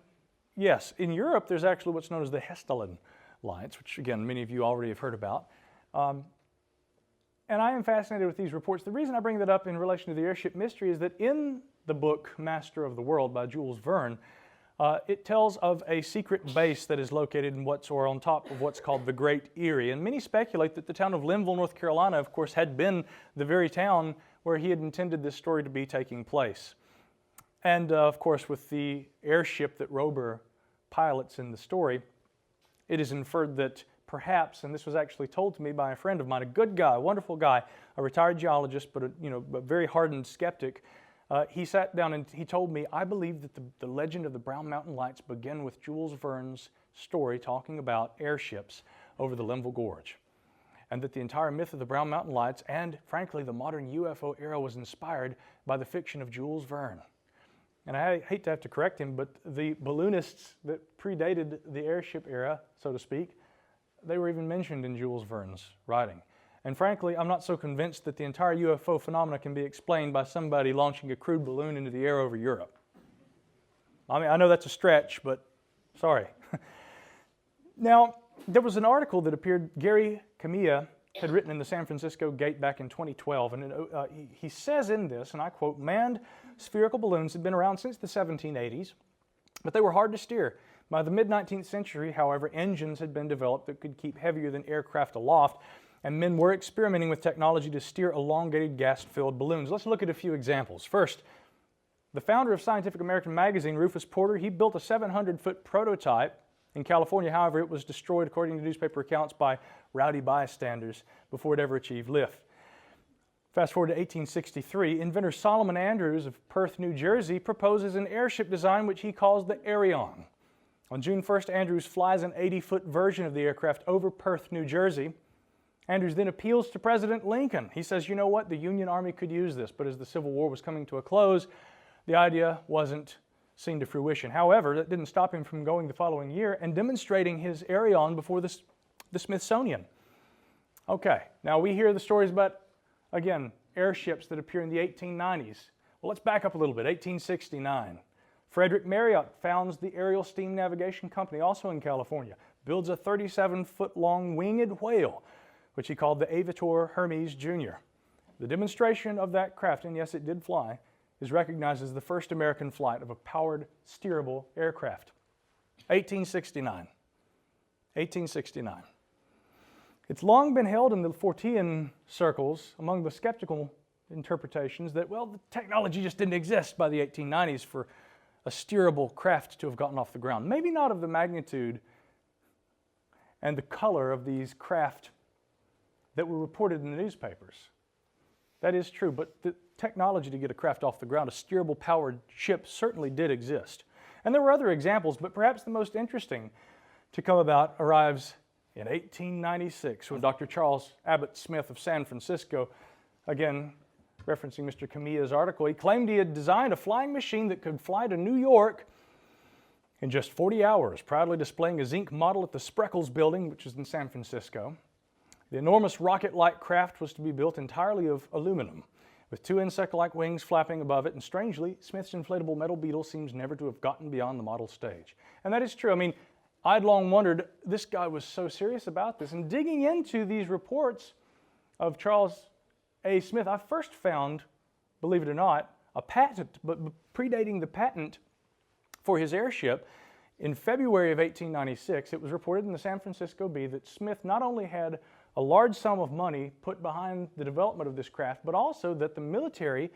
yes, in Europe, there's actually what's known as the Hessdalen Lights, which, again, many of you already have heard about. And I am fascinated with these reports. The reason I bring that up in relation to the airship mystery is that in the book Master of the World by Jules Verne, It tells of a secret base that is located on top of what's called the Great Eyrie. And many speculate that the town of Linville, North Carolina, of course, had been the very town where he had intended this story to be taking place. And of course, with the airship that Rober pilots in the story, it is inferred that perhaps, and this was actually told to me by a friend of mine, a good guy, a wonderful guy, a retired geologist, but a very hardened skeptic. He sat down and he told me, I believe that the legend of the Brown Mountain Lights began with Jules Verne's story talking about airships over the Linville Gorge, and that the entire myth of the Brown Mountain Lights and, frankly, the modern UFO era was inspired by the fiction of Jules Verne. And I hate to have to correct him, but the balloonists that predated the airship era, so to speak, they were even mentioned in Jules Verne's writing. And frankly, I'm not so convinced that the entire UFO phenomena can be explained by somebody launching a crude balloon into the air over Europe. I mean, I know that's a stretch, but sorry. Now, there was an article that appeared, Gary Camilla had written in the San Francisco Gate back in 2012, and he says in this, and I quote, "Manned spherical balloons had been around since the 1780s, but they were hard to steer. By the mid-19th century, however, engines had been developed that could keep heavier than aircraft aloft, and men were experimenting with technology to steer elongated gas-filled balloons." Let's look at a few examples. First, the founder of Scientific American magazine, Rufus Porter, he built a 700-foot prototype in California. However, it was destroyed, according to newspaper accounts, by rowdy bystanders before it ever achieved lift. Fast forward to 1863, inventor Solomon Andrews of Perth, New Jersey, proposes an airship design which he calls the Aviation. On June 1st, Andrews flies an 80-foot version of the aircraft over Perth, New Jersey. Andrews then appeals to President Lincoln. He says, you know what, the Union Army could use this, but as the Civil War was coming to a close, the idea wasn't seen to fruition. However, that didn't stop him from going the following year and demonstrating his Aviation before the Smithsonian. Okay, now we hear the stories about, again, airships that appear in the 1890s. Well, let's back up a little bit. 1869. Frederick Marriott founds the Aerial Steam Navigation Company, also in California, builds a 37-foot-long winged whale, which he called the Aviator Hermes Jr. The demonstration of that craft, and yes, it did fly, is recognized as the first American flight of a powered, steerable aircraft. 1869. 1869. It's long been held in the Fortean circles among the skeptical interpretations that, well, the technology just didn't exist by the 1890s for a steerable craft to have gotten off the ground. Maybe not of the magnitude and the color of these craft that were reported in the newspapers. That is true, but the technology to get a craft off the ground, a steerable powered ship, certainly did exist. And there were other examples, but perhaps the most interesting to come about arrives in 1896 when Dr. Charles Abbott Smith of San Francisco, again referencing Mr. Camilla's article, he claimed he had designed a flying machine that could fly to New York in just 40 hours, proudly displaying a zinc model at the Spreckles Building, which is in San Francisco. The enormous rocket-like craft was to be built entirely of aluminum, with two insect-like wings flapping above it, and strangely, Smith's inflatable metal beetle seems never to have gotten beyond the model stage. And that is true. I mean, I'd long wondered, this guy was so serious about this. And digging into these reports of Charles A. Smith, I first found, believe it or not, a patent, but predating the patent for his airship. In February of 1896, it was reported in the San Francisco Bee that Smith not only had a large sum of money put behind the development of this craft, but also that the military,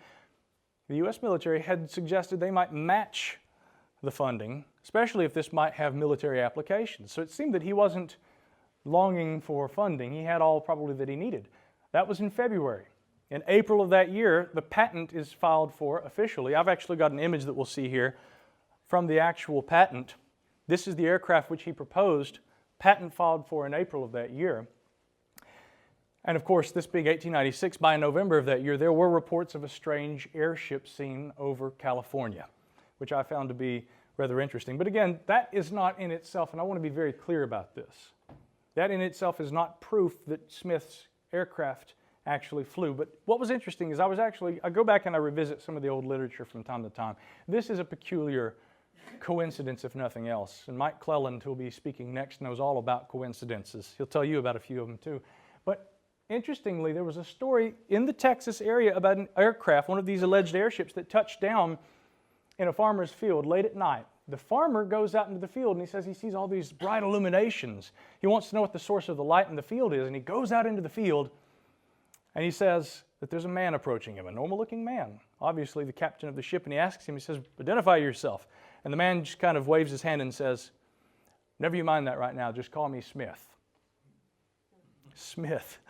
the U.S. military, had suggested they might match the funding, especially if this might have military applications. So it seemed that he wasn't longing for funding. He had all probably that he needed. That was in February. In April of that year, the patent is filed for officially. I've actually got an image that we'll see here from the actual patent. This is the aircraft which he proposed, patent filed for in April of that year. And of course, this being 1896, by November of that year, there were reports of a strange airship seen over California, which I found to be rather interesting. But again, that is not in itself, and I want to be very clear about this, that in itself is not proof that Smith's aircraft actually flew. But what was interesting is I go back and I revisit some of the old literature from time to time. This is a peculiar coincidence, if nothing else. And Mike Cleland, who will be speaking next, knows all about coincidences. He'll tell you about a few of them too. But interestingly, there was a story in the Texas area about an aircraft, one of these alleged airships, that touched down in a farmer's field late at night. the farmer goes out into the field and he says he sees all these bright illuminations. He wants to know what the source of the light in the field is, and he goes out into the field and he says that there's a man approaching him, a normal-looking man, obviously the captain of the ship, and he asks him, he says, "Identify yourself." And the man just kind of waves his hand and says, "Never you mind that right now, just call me Smith." Smith.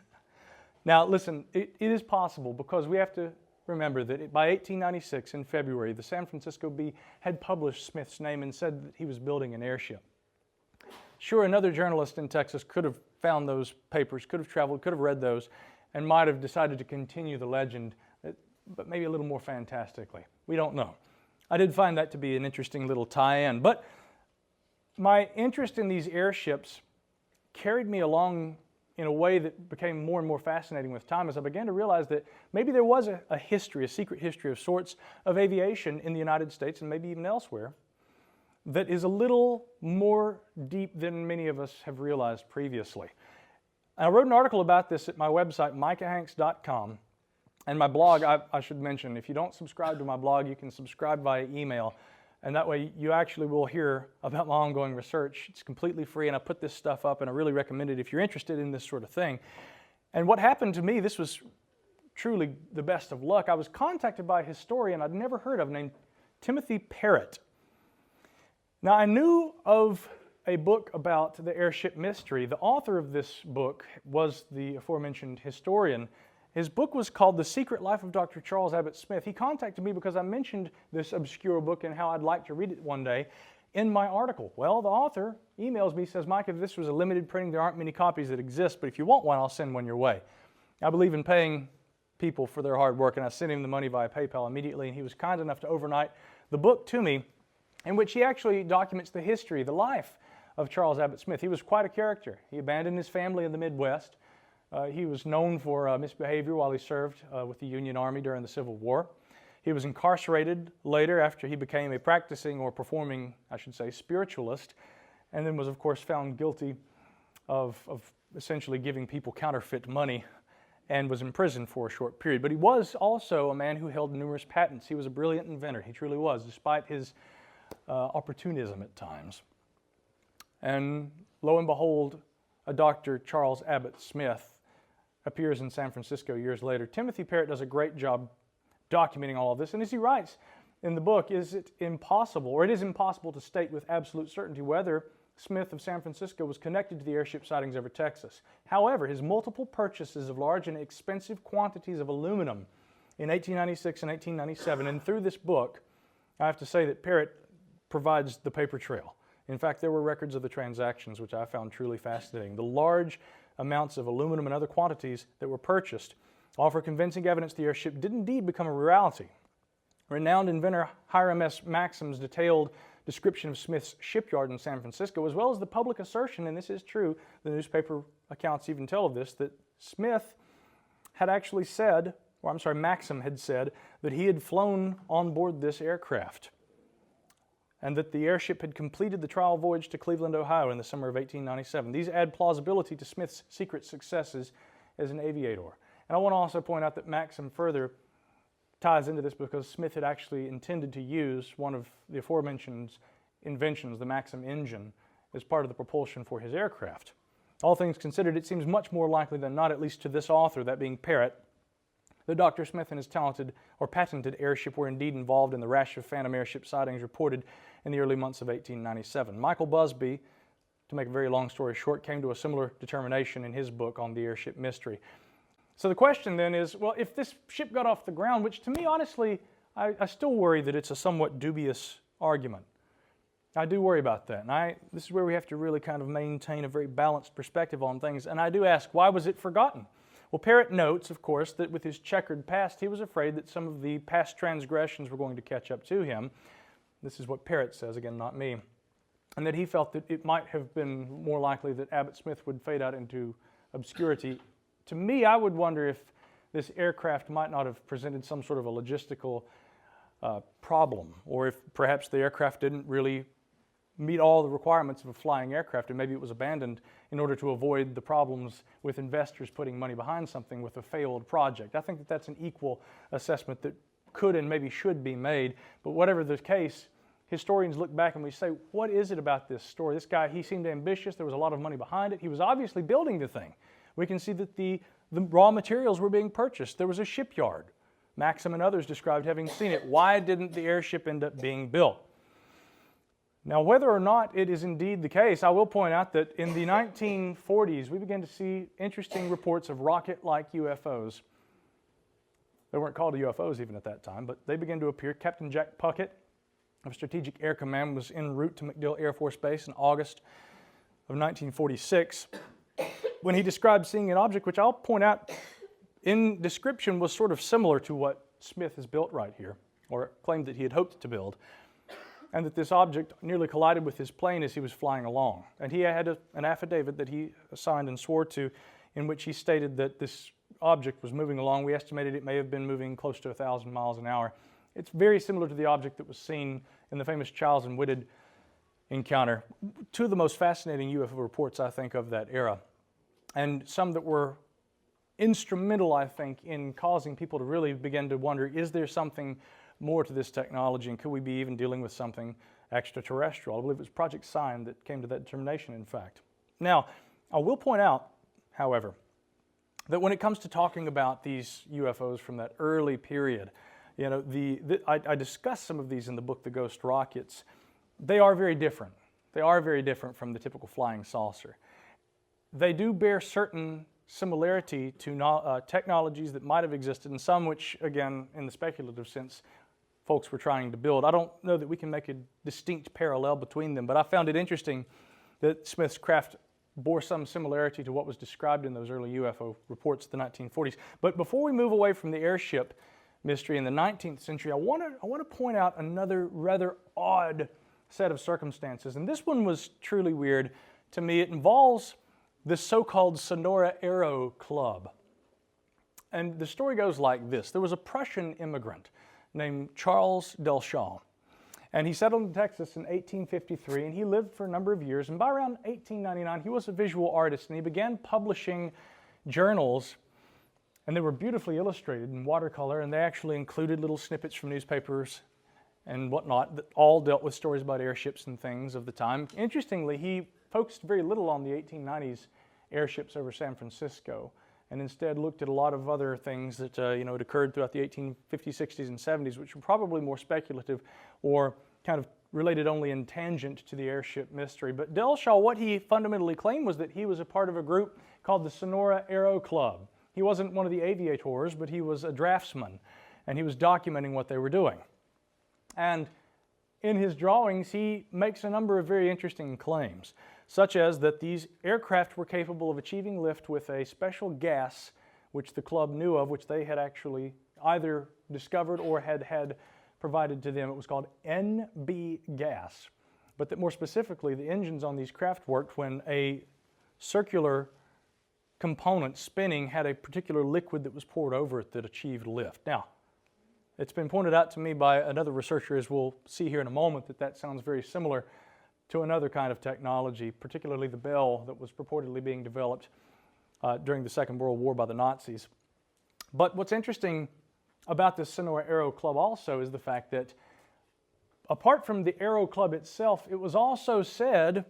Now listen, it is possible, because we have to remember that by 1896, in February, the San Francisco Bee had published Smith's name and said that he was building an airship. Sure, another journalist in Texas could have found those papers, could have traveled, could have read those, and might have decided to continue the legend, but maybe a little more fantastically. We don't know. I did find that to be an interesting little tie-in. But my interest in these airships carried me along in a way that became more and more fascinating with time, as I began to realize that maybe there was a history, a secret history of sorts, of aviation in the United States and maybe even elsewhere that is a little more deep than many of us have realized previously. I wrote an article about this at my website, micahhanks.com, and my blog. I should mention, if you don't subscribe to my blog, you can subscribe via email, and that way you actually will hear about my ongoing research. It's completely free, and I put this stuff up, and I really recommend it if you're interested in this sort of thing. And what happened to me, this was truly the best of luck. I was contacted by a historian I'd never heard of named Timothy Parrott. Now, I knew of a book about the airship mystery. The author of this book was the aforementioned historian. His book was called The Secret Life of Dr. Charles Abbott Smith. He contacted me because I mentioned this obscure book and how I'd like to read it one day in my article. Well, the author emails me, says, "Micah, this was a limited printing. There aren't many copies that exist, but if you want one, I'll send one your way." I believe in paying people for their hard work, and I sent him the money via PayPal immediately, and he was kind enough to overnight the book to me, in which he actually documents the history, the life of Charles Abbott Smith. He was quite a character. He abandoned his family in the Midwest. He was known for misbehavior while he served with the Union Army during the Civil War. He was incarcerated later after he became a practicing or performing, I should say, spiritualist, and then was, of course, found guilty of essentially giving people counterfeit money and was imprisoned for a short period. But he was also a man who held numerous patents. He was a brilliant inventor. He truly was, despite his opportunism at times. And lo and behold, a Dr. Charles Abbott Smith appears in San Francisco years later. Timothy Parrott does a great job documenting all of this, and as he writes in the book, it is impossible to state with absolute certainty whether Smith of San Francisco was connected to the airship sightings over Texas. However, his multiple purchases of large and expensive quantities of aluminum in 1896 and 1897, and through this book, I have to say that Parrott provides the paper trail. In fact, there were records of the transactions, which I found truly fascinating. The large amounts of aluminum and other quantities that were purchased offer convincing evidence the airship did indeed become a reality. Renowned inventor Hiram S. Maxim's detailed description of Smith's shipyard in San Francisco, as well as the public assertion, and this is true, the newspaper accounts even tell of this, that Smith had actually said, Maxim had said, that he had flown on board this aircraft, and that the airship had completed the trial voyage to Cleveland, Ohio in the summer of 1897. These add plausibility to Smith's secret successes as an aviator. And I want to also point out that Maxim further ties into this because Smith had actually intended to use one of the aforementioned inventions, the Maxim engine, as part of the propulsion for his aircraft. All things considered, it seems much more likely than not, at least to this author, that being Parrott, that Dr. Smith and his talented or patented airship were indeed involved in the rash of phantom airship sightings reported in the early months of 1897. Michael Busby, to make a very long story short, came to a similar determination in his book on the airship mystery. So the question then is, well, if this ship got off the ground, which to me, honestly, I still worry that it's a somewhat dubious argument. I do worry about that. And this is where we have to really kind of maintain a very balanced perspective on things. And I do ask, why was it forgotten? Well, Parrott notes, of course, that with his checkered past, he was afraid that some of the past transgressions were going to catch up to him. This is what Parrott says, again, not me. And that he felt that it might have been more likely that Abbott Smith would fade out into obscurity. To me, I would wonder if this aircraft might not have presented some sort of a logistical problem, or if perhaps the aircraft didn't really meet all the requirements of a flying aircraft, and maybe it was abandoned in order to avoid the problems with investors putting money behind something with a failed project. I think that that's an equal assessment that could and maybe should be made, but whatever the case, historians look back and we say, what is it about this story? This guy, he seemed ambitious. There was a lot of money behind it. He was obviously building the thing. We can see that the raw materials were being purchased. There was a shipyard. Maxim and others described having seen it. Why didn't the airship end up being built? Now, whether or not it is indeed the case, I will point out that in the 1940s, we began to see interesting reports of rocket-like UFOs. They weren't called UFOs even at that time, but they began to appear. Captain Jack Puckett of Strategic Air Command was en route to MacDill Air Force Base in August of 1946 when he described seeing an object, which I'll point out in description was sort of similar to what Smith has built right here, or claimed that he had hoped to build, and that this object nearly collided with his plane as he was flying along. And he had an affidavit that he signed and swore to in which he stated that this object was moving along. We estimated it may have been moving close to 1,000 miles an hour. It's very similar to the object that was seen in the famous Childs and Whitted encounter. Two of the most fascinating UFO reports, I think, of that era, and some that were instrumental, I think, in causing people to really begin to wonder, is there something more to this technology, and could we be even dealing with something extraterrestrial? I believe it was Project Sign that came to that determination, in fact. Now, I will point out, however, that when it comes to talking about these UFOs from that early period, you know, I discussed some of these in the book, The Ghost Rockets. They are very different. They are very different from the typical flying saucer. They do bear certain similarity to technologies that might have existed, and some which, again, in the speculative sense, folks were trying to build. I don't know that we can make a distinct parallel between them, but I found it interesting that Smith's craft bore some similarity to what was described in those early UFO reports of the 1940s. But before we move away from the airship mystery in the 19th century, I want to point out another rather odd set of circumstances. And this one was truly weird to me. It involves the so-called Sonora Aero Club. And the story goes like this. There was a Prussian immigrant named Charles Delshaw. And he settled in Texas in 1853, and he lived for a number of years. And by around 1899, he was a visual artist, and he began publishing journals, and they were beautifully illustrated in watercolor, and they actually included little snippets from newspapers and whatnot that all dealt with stories about airships and things of the time. Interestingly, he focused very little on the 1890s airships over San Francisco, and instead looked at a lot of other things that had occurred throughout the 1850s, 60s, and 70s, which were probably more speculative or kind of related only in tangent to the airship mystery. But Delshaw, what he fundamentally claimed was that he was a part of a group called the Sonora Aero Club. He wasn't one of the aviators, but he was a draftsman, and he was documenting what they were doing. And in his drawings, he makes a number of very interesting claims, such as that these aircraft were capable of achieving lift with a special gas which the club knew of, which they had actually either discovered or had provided to them. It was called NB gas. But that more specifically, the engines on these craft worked when a circular component spinning had a particular liquid that was poured over it that achieved lift. Now, it's been pointed out to me by another researcher, as we'll see here in a moment, that sounds very similar to another kind of technology, particularly the Bell that was purportedly being developed during the Second World War by the Nazis. But what's interesting about the Sonora Aero Club also is the fact that apart from the Aero Club itself, it was also said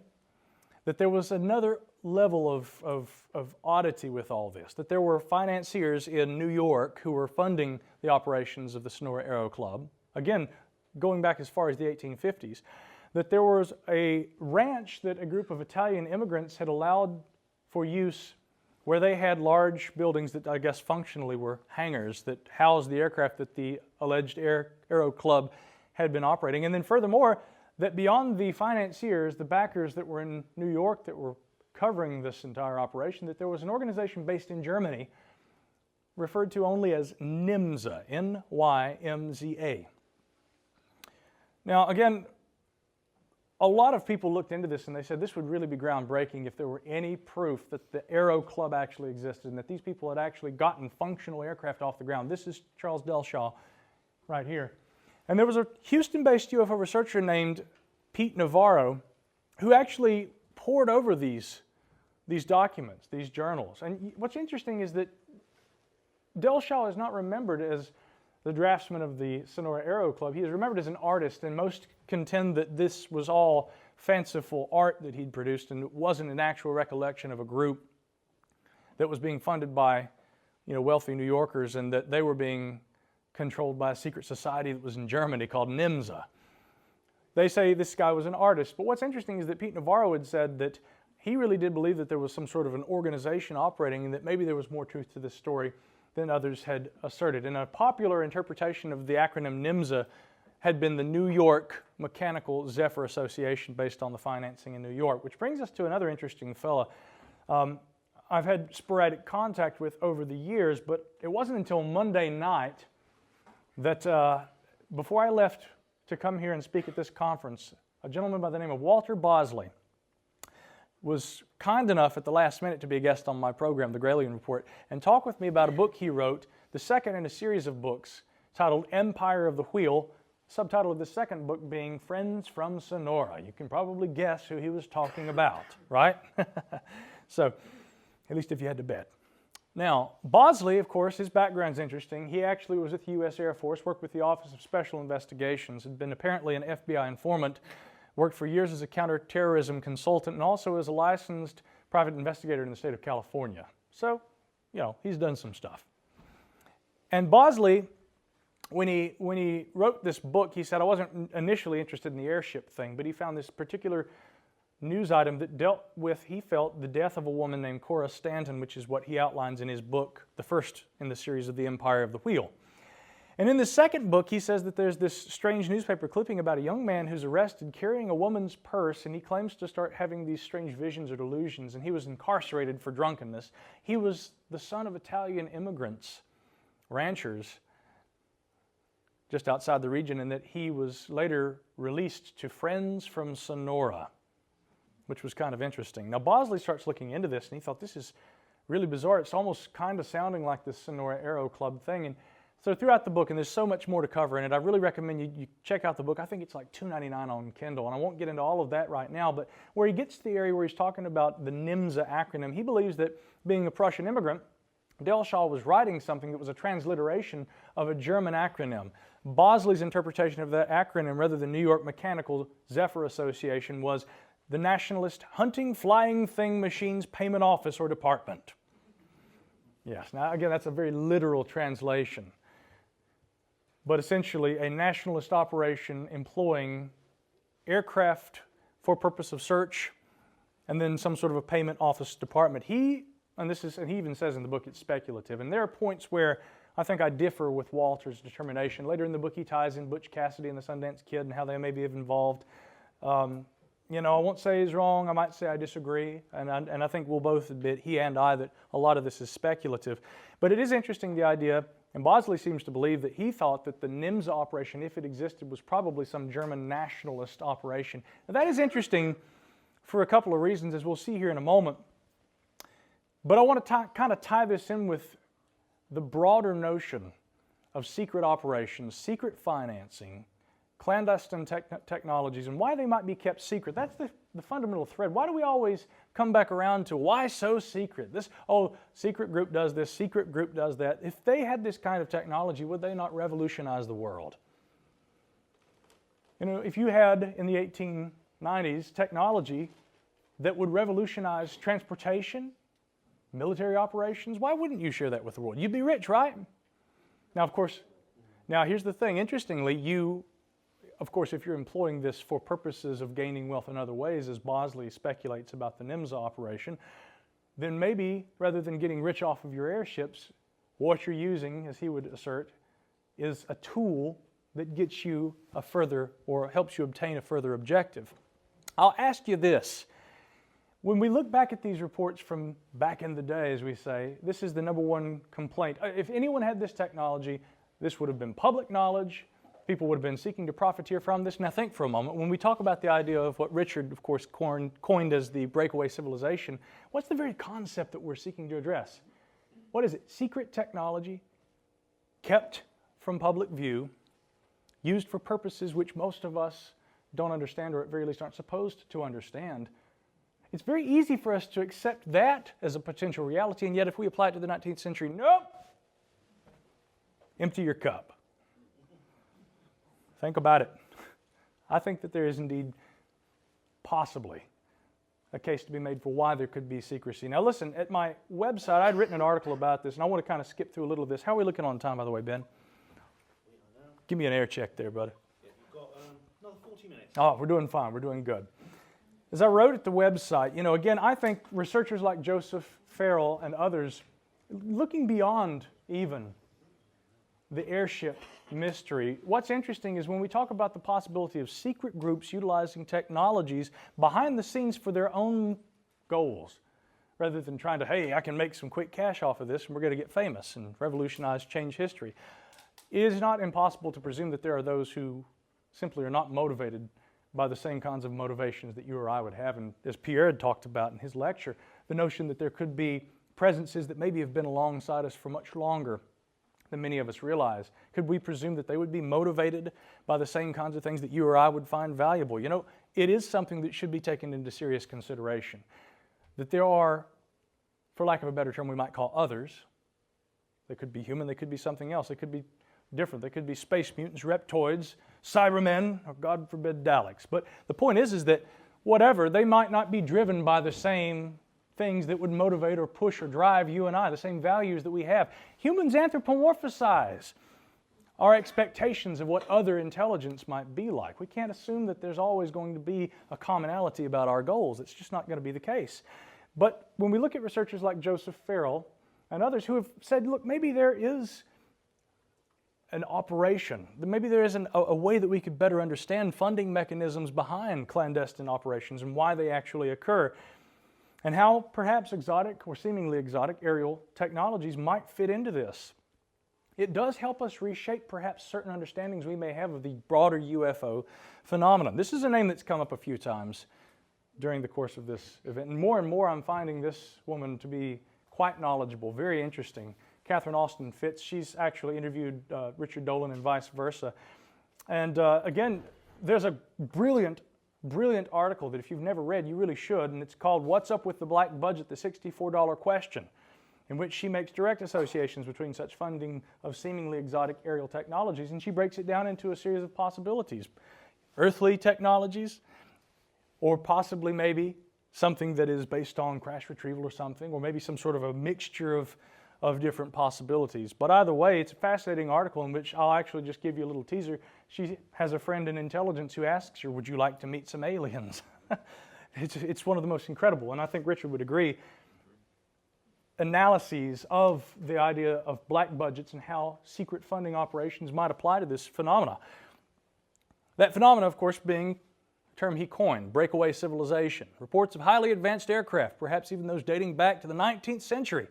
that there was another level of oddity with all this, that there were financiers in New York who were funding the operations of the Sonora Aero Club, again, going back as far as the 1850s, that there was a ranch that a group of Italian immigrants had allowed for use where they had large buildings that I guess functionally were hangars that housed the aircraft that the alleged Aero Club had been operating. And then furthermore, that beyond the financiers, the backers that were in New York that were covering this entire operation, that there was an organization based in Germany referred to only as NYMZA, N-Y-M-Z-A. Now again, a lot of people looked into this and they said this would really be groundbreaking if there were any proof that the Aero Club actually existed and that these people had actually gotten functional aircraft off the ground. This is Charles Delshaw right here. And there was a Houston-based UFO researcher named Pete Navarro who actually pored over these documents, these journals. And what's interesting is that Delshaw is not remembered as the draftsman of the Sonora Aero Club, he is remembered as an artist, and most contend that this was all fanciful art that he'd produced, and it wasn't an actual recollection of a group that was being funded by, wealthy New Yorkers, and that they were being controlled by a secret society that was in Germany called NIMSA. They say this guy was an artist, but what's interesting is that Pete Navarro had said that he really did believe that there was some sort of an organization operating and that maybe there was more truth to this story than others had asserted. And a popular interpretation of the acronym NIMSA had been the New York Mechanical Zephyr Association, based on the financing in New York, which brings us to another interesting fella I've had sporadic contact with over the years, but it wasn't until Monday night that before I left to come here and speak at this conference, a gentleman by the name of Walter Bosley was kind enough at the last minute to be a guest on my program, The Gralien Report, and talk with me about a book he wrote, the second in a series of books titled Empire of the Wheel, subtitle of the second book being Friends from Sonora. You can probably guess who he was talking about, right? So, at least if you had to bet. Now, Bosley, of course, his background's interesting. He actually was with the U.S. Air Force, worked with the Office of Special Investigations, had been apparently an FBI informant, worked for years as a counterterrorism consultant, and also as a licensed private investigator in the state of California. So, he's done some stuff. And Bosley, when he wrote this book, he said, I wasn't initially interested in the airship thing, but he found this particular news item that dealt with, he felt, the death of a woman named Cora Stanton, which is what he outlines in his book, the first in the series of The Empire of the Wheel. And in the second book, he says that there's this strange newspaper clipping about a young man who's arrested carrying a woman's purse, and he claims to start having these strange visions or delusions, and he was incarcerated for drunkenness. He was the son of Italian immigrants, ranchers, just outside the region, and that he was later released to Friends from Sonora, which was kind of interesting. Now, Bosley starts looking into this, and he thought, this is really bizarre. It's almost kind of sounding like the Sonora Aero Club thing. And so throughout the book, and there's so much more to cover in it, I really recommend you check out the book. I think it's like $2.99 on Kindle, and I won't get into all of that right now, but where he gets to the area where he's talking about the NIMSA acronym, he believes that being a Prussian immigrant, Del Shaw was writing something that was a transliteration of a German acronym. Bosley's interpretation of that acronym, rather than New York Mechanical Zephyr Association, was the Nationalist Hunting Flying Thing Machines Payment Office or Department. Yes, now again, that's a very literal translation. But essentially a nationalist operation employing aircraft for purpose of search and then some sort of a payment office department. He even says in the book it's speculative. And there are points where I think I differ with Walter's determination. Later in the book he ties in Butch Cassidy and the Sundance Kid and how they may be involved. I won't say he's wrong, I might say I disagree, and I think we'll both admit, he and I, that a lot of this is speculative. But it is interesting, the idea, and Bosley seems to believe that he thought that the NIMSA operation, if it existed, was probably some German nationalist operation. Now that is interesting for a couple of reasons, as we'll see here in a moment. But I want to kind of tie this in with the broader notion of secret operations, secret financing, clandestine technologies, and why they might be kept secret. That's the fundamental thread. Why do we always come back around to why so secret? Secret group does this, secret group does that. If they had this kind of technology, would they not revolutionize the world? If you had in the 1890s technology that would revolutionize transportation, military operations, why wouldn't you share that with the world? You'd be rich, right? Now, of course, here's the thing. Interestingly, of course, if you're employing this for purposes of gaining wealth in other ways, as Bosley speculates about the NIMSA operation, then maybe rather than getting rich off of your airships, what you're using, as he would assert, is a tool that gets you a further, or helps you obtain a further objective. I'll ask you this. When we look back at these reports from back in the day, as we say, this is the number one complaint. If anyone had this technology, this would have been public knowledge. People would have been seeking to profiteer from this. Now think for a moment, when we talk about the idea of what Richard, of course, coined as the breakaway civilization, what's the very concept that we're seeking to address? What is it? Secret technology, kept from public view, used for purposes which most of us don't understand, or at very least aren't supposed to understand. It's very easy for us to accept that as a potential reality, and yet if we apply it to the 19th century, nope! Empty your cup. Think about it. I think that there is indeed possibly a case to be made for why there could be secrecy. Now listen, at my website, I'd written an article about this, and I want to kind of skip through a little of this. How are we looking on time, by the way, Ben? Give me an air check there, buddy. Yeah, you've got another 40 minutes. Oh, we're doing fine. We're doing good. As I wrote at the website, again, I think researchers like Joseph Farrell and others, looking beyond even the airship mystery, what's interesting is when we talk about the possibility of secret groups utilizing technologies behind the scenes for their own goals, rather than trying to, hey, I can make some quick cash off of this and we're going to get famous and revolutionize, change history. It is not impossible to presume that there are those who simply are not motivated by the same kinds of motivations that you or I would have. And as Pierre had talked about in his lecture, the notion that there could be presences that maybe have been alongside us for much longer than many of us realize. Could we presume that they would be motivated by the same kinds of things that you or I would find valuable? It is something that should be taken into serious consideration. That there are, for lack of a better term, we might call others. They could be human, they could be something else, they could be different. They could be space mutants, reptoids, Cybermen, or God forbid, Daleks. But the point is that whatever, they might not be driven by the same things that would motivate or push or drive you and I, the same values that we have. Humans anthropomorphize our expectations of what other intelligence might be like. We can't assume that there's always going to be a commonality about our goals. It's just not going to be the case. But when we look at researchers like Joseph Farrell and others who have said, look, maybe there is an operation, maybe there is a way that we could better understand funding mechanisms behind clandestine operations and why they actually occur, and how perhaps exotic or seemingly exotic aerial technologies might fit into this. It does help us reshape perhaps certain understandings we may have of the broader UFO phenomenon. This is a name that's come up a few times during the course of this event, and more I'm finding this woman to be quite knowledgeable, very interesting. Catherine Austin Fitz, she's actually interviewed Richard Dolan and vice versa. And again, there's a brilliant article that if you've never read, you really should, and it's called What's Up with the Black Budget, the $64 Question, in which she makes direct associations between such funding of seemingly exotic aerial technologies, and she breaks it down into a series of possibilities. Earthly technologies, or possibly maybe something that is based on crash retrieval or something, or maybe some sort of a mixture of different possibilities. But either way, it's a fascinating article in which I'll actually just give you a little teaser. She has a friend in intelligence who asks her, would you like to meet some aliens? It's one of the most incredible, and I think Richard would agree, analyses of the idea of black budgets and how secret funding operations might apply to this phenomena. That phenomena, of course, being a term he coined, breakaway civilization. Reports of highly advanced aircraft, perhaps even those dating back to the 19th century,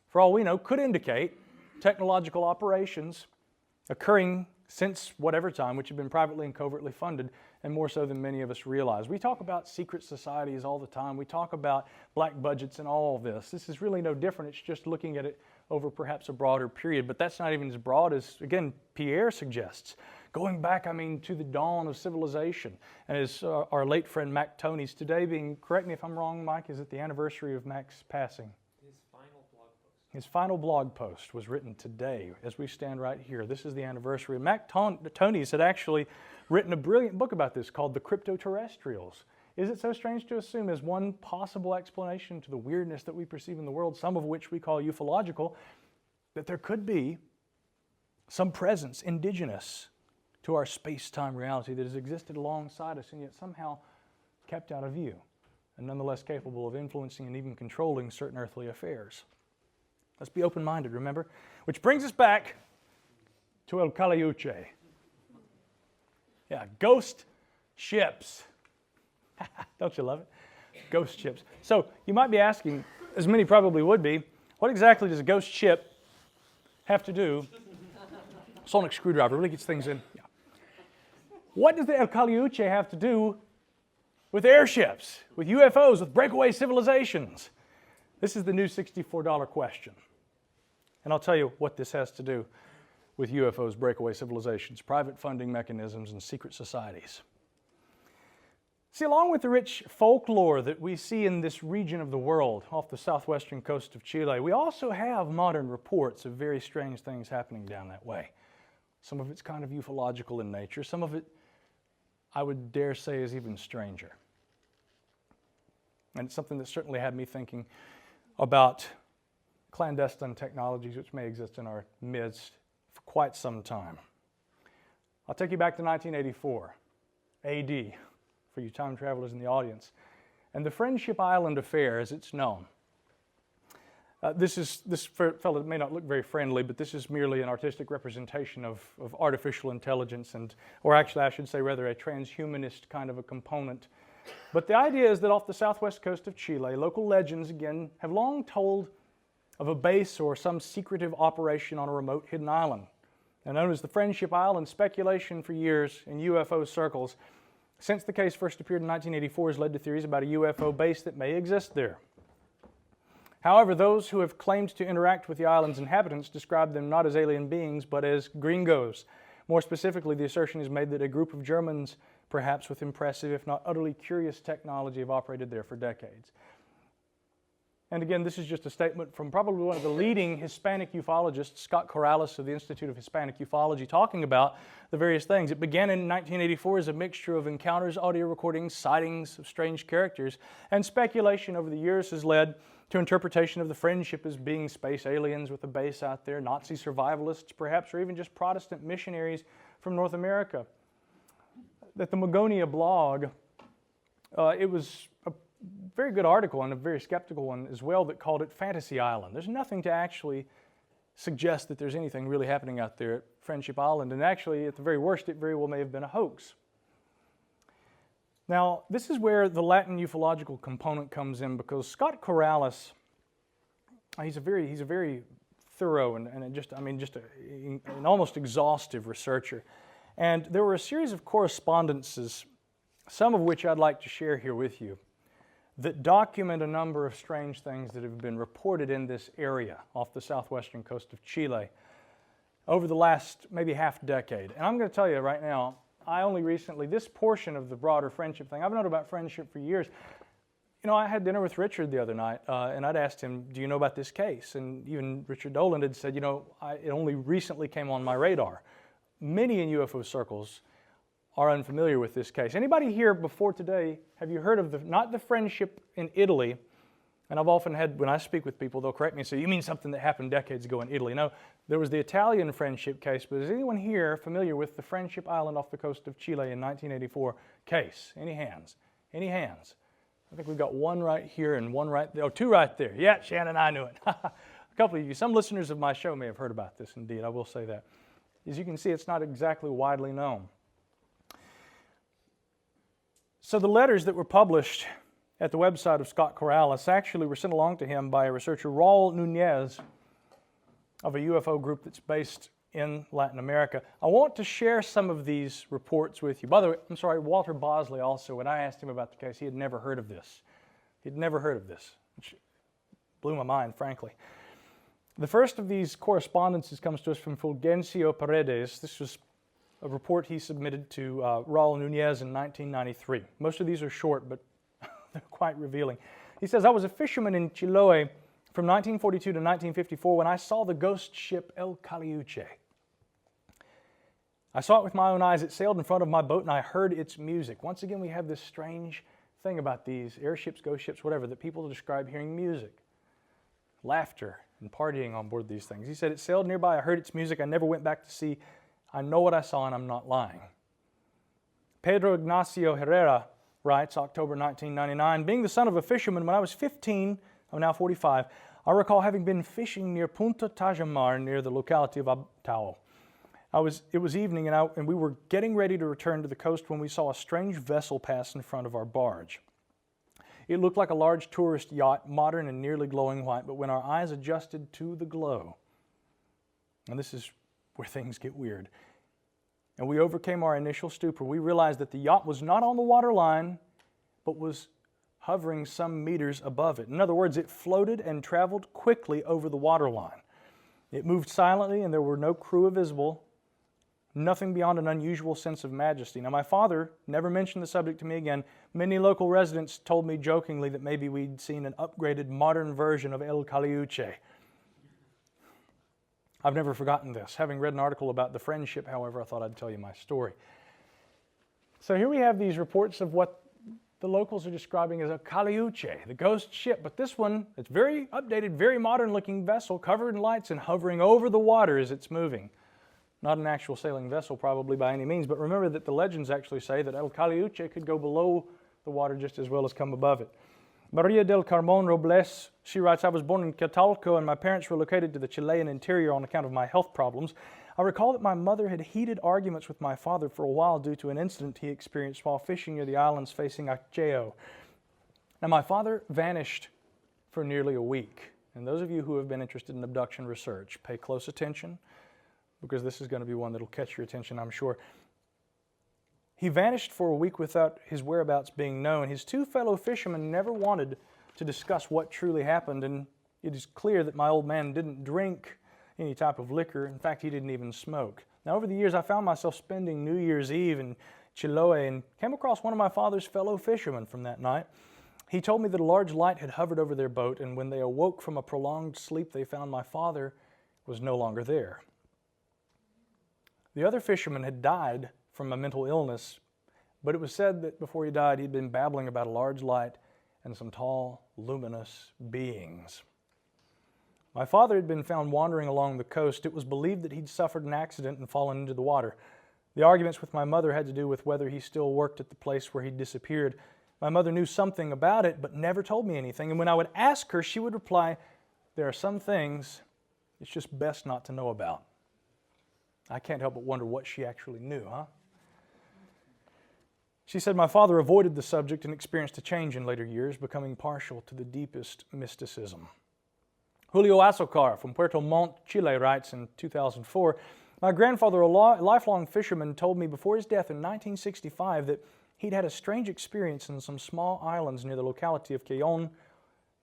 for all we know, could indicate technological operations occurring since whatever time, which have been privately and covertly funded, and more so than many of us realize. We talk about secret societies all the time. We talk about black budgets and all of this. This is really no different. It's just looking at it over perhaps a broader period, but that's not even as broad as, again, Pierre suggests. Going back, to the dawn of civilization. And as our late friend Mac Toney's today being, correct me if I'm wrong, Mike, is it the anniversary of Mac's passing? His final blog post was written today as we stand right here. This is the anniversary. Mac Toney's had actually written a brilliant book about this called The Cryptoterrestrials. Is it so strange to assume as one possible explanation to the weirdness that we perceive in the world, some of which we call ufological, that there could be some presence indigenous to our space-time reality that has existed alongside us and yet somehow kept out of view and nonetheless capable of influencing and even controlling certain earthly affairs? Let's be open-minded, remember? Which brings us back to El Caliuche. Yeah, ghost ships. Don't you love it? Ghost ships. So you might be asking, as many probably would be, what exactly does a ghost ship have to do? Sonic screwdriver really gets things in. Yeah. What does the El Caliuche have to do with airships, with UFOs, with breakaway civilizations? This is the new $64 question. And I'll tell you what this has to do with UFOs, breakaway civilizations, private funding mechanisms, and secret societies. See, along with the rich folklore that we see in this region of the world, off the southwestern coast of Chile, we also have modern reports of very strange things happening down that way. Some of it's kind of ufological in nature. Some of it, I would dare say, is even stranger. And it's something that certainly had me thinking about clandestine technologies which may exist in our midst for quite some time. I'll take you back to 1984, AD, for you time travelers in the audience, and the Friendship Island affair as it's known. This fellow may not look very friendly, but this is merely an artistic representation of artificial intelligence, or actually I should say rather a transhumanist kind of a component. But the idea is that off the southwest coast of Chile, local legends, again, have long told of a base or some secretive operation on a remote hidden island. Now known as the Friendship Island, speculation for years in UFO circles since the case first appeared in 1984 has led to theories about a UFO base that may exist there. However, those who have claimed to interact with the island's inhabitants describe them not as alien beings, but as gringos. More specifically, the assertion is made that a group of Germans, perhaps with impressive, if not utterly curious technology, have operated there for decades. And again, this is just a statement from probably one of the leading Hispanic ufologists, Scott Corrales of the Institute of Hispanic Ufology, talking about the various things. It began in 1984 as a mixture of encounters, audio recordings, sightings of strange characters, and speculation over the years has led to interpretation of the Friendship as being space aliens with a base out there, Nazi survivalists perhaps, or even just Protestant missionaries from North America. At the Magonia blog, it was a very good article and a very skeptical one as well that called it Fantasy Island. There's nothing to actually suggest that there's anything really happening out there at Friendship Island, and actually at the very worst it very well may have been a hoax. Now, this is where the Latin ufological component comes in, because Scott Corrales, he's a very thorough and an almost exhaustive researcher. And there were a series of correspondences, some of which I'd like to share here with you, that document a number of strange things that have been reported in this area off the southwestern coast of Chile over the last maybe half decade. And I'm going to tell you right now, I only recently, this portion of the broader friendship thing, I've known about friendship for years. You know, I had dinner with Richard the other night, and I'd asked him, do you know about this case? And even Richard Dolan had said, you know, it only recently came on my radar. Many in UFO circles are unfamiliar with this case. Anybody here before today, have you heard of not the Friendship in Italy? And I've often had, when I speak with people, they'll correct me and say, you mean something that happened decades ago in Italy? No, there was the Italian Friendship case, but is anyone here familiar with the Friendship Island off the coast of Chile in 1984 case? Any hands? Any hands? I think we've got one right here and one right there. Oh, two right there. Yeah, Shannon, I knew it. A couple of you, some listeners of my show may have heard about this indeed, I will say that. As you can see, it's not exactly widely known. So the letters that were published at the website of Scott Corrales actually were sent along to him by a researcher, Raul Nunez, of a UFO group that's based in Latin America. I want to share some of these reports with you. By the way, I'm sorry, Walter Bosley also, when I asked him about the case, he had never heard of this. He'd never heard of this, which blew my mind, frankly. The first of these correspondences comes to us from Fulgencio Paredes. This was a report he submitted to Raul Nunez in 1993. Most of these are short, but they're quite revealing. He says, I was a fisherman in Chiloé from 1942 to 1954 when I saw the ghost ship El Caliuche. I saw it with my own eyes. It sailed in front of my boat and I heard its music. Once again, we have this strange thing about these airships, ghost ships, whatever, that people describe hearing music, laughter, and partying on board these things. He said, it sailed nearby. I heard its music. I never went back to sea. I know what I saw and I'm not lying. Pedro Ignacio Herrera writes, October 1999, being the son of a fisherman when I was 15, I'm now 45, I recall having been fishing near Punta Tajamar near the locality of Abtao. It was evening and we were getting ready to return to the coast when we saw a strange vessel pass in front of our barge. It looked like a large tourist yacht, modern and nearly glowing white, but when our eyes adjusted to the glow, and this is where things get weird, and we overcame our initial stupor, we realized that the yacht was not on the water line, but was hovering some meters above it. In other words, it floated and traveled quickly over the water line. It moved silently and there were no crew visible, nothing beyond an unusual sense of majesty. Now, my father never mentioned the subject to me again. Many local residents told me jokingly that maybe we'd seen an upgraded modern version of El Caliuche. I've never forgotten this. Having read an article about the Friendship, however, I thought I'd tell you my story. So here we have these reports of what the locals are describing as a Caliuche, the ghost ship. But this one, it's very updated, very modern-looking vessel, covered in lights and hovering over the water as it's moving. Not an actual sailing vessel, probably by any means, but remember that the legends actually say that El Caliuche could go below the water just as well as come above it. Maria del Carmon Robles, she writes, I was born in Catalco and my parents relocated to the Chilean interior on account of my health problems. I recall that my mother had heated arguments with my father for a while due to an incident he experienced while fishing near the islands facing Accheo. Now, my father vanished for nearly a week. And those of you who have been interested in abduction research, pay close attention, because this is going to be one that will catch your attention, I'm sure. He vanished for a week without his whereabouts being known. His two fellow fishermen never wanted to discuss what truly happened, and it is clear that my old man didn't drink any type of liquor. In fact, he didn't even smoke. Now, over the years, I found myself spending New Year's Eve in Chiloé and came across one of my father's fellow fishermen from that night. He told me that a large light had hovered over their boat, and when they awoke from a prolonged sleep, they found my father was no longer there. The other fisherman had died from a mental illness, but it was said that before he died, he'd been babbling about a large light and some tall, luminous beings. My father had been found wandering along the coast. It was believed that he'd suffered an accident and fallen into the water. The arguments with my mother had to do with whether he still worked at the place where he'd disappeared. My mother knew something about it, but never told me anything. And when I would ask her, she would reply, there are some things it's just best not to know about. I can't help but wonder what she actually knew, huh? She said my father avoided the subject and experienced a change in later years, becoming partial to the deepest mysticism. Julio Azocar from Puerto Montt, Chile, writes in 2004, my grandfather, a lifelong fisherman, told me before his death in 1965 that he'd had a strange experience in some small islands near the locality of Quellón,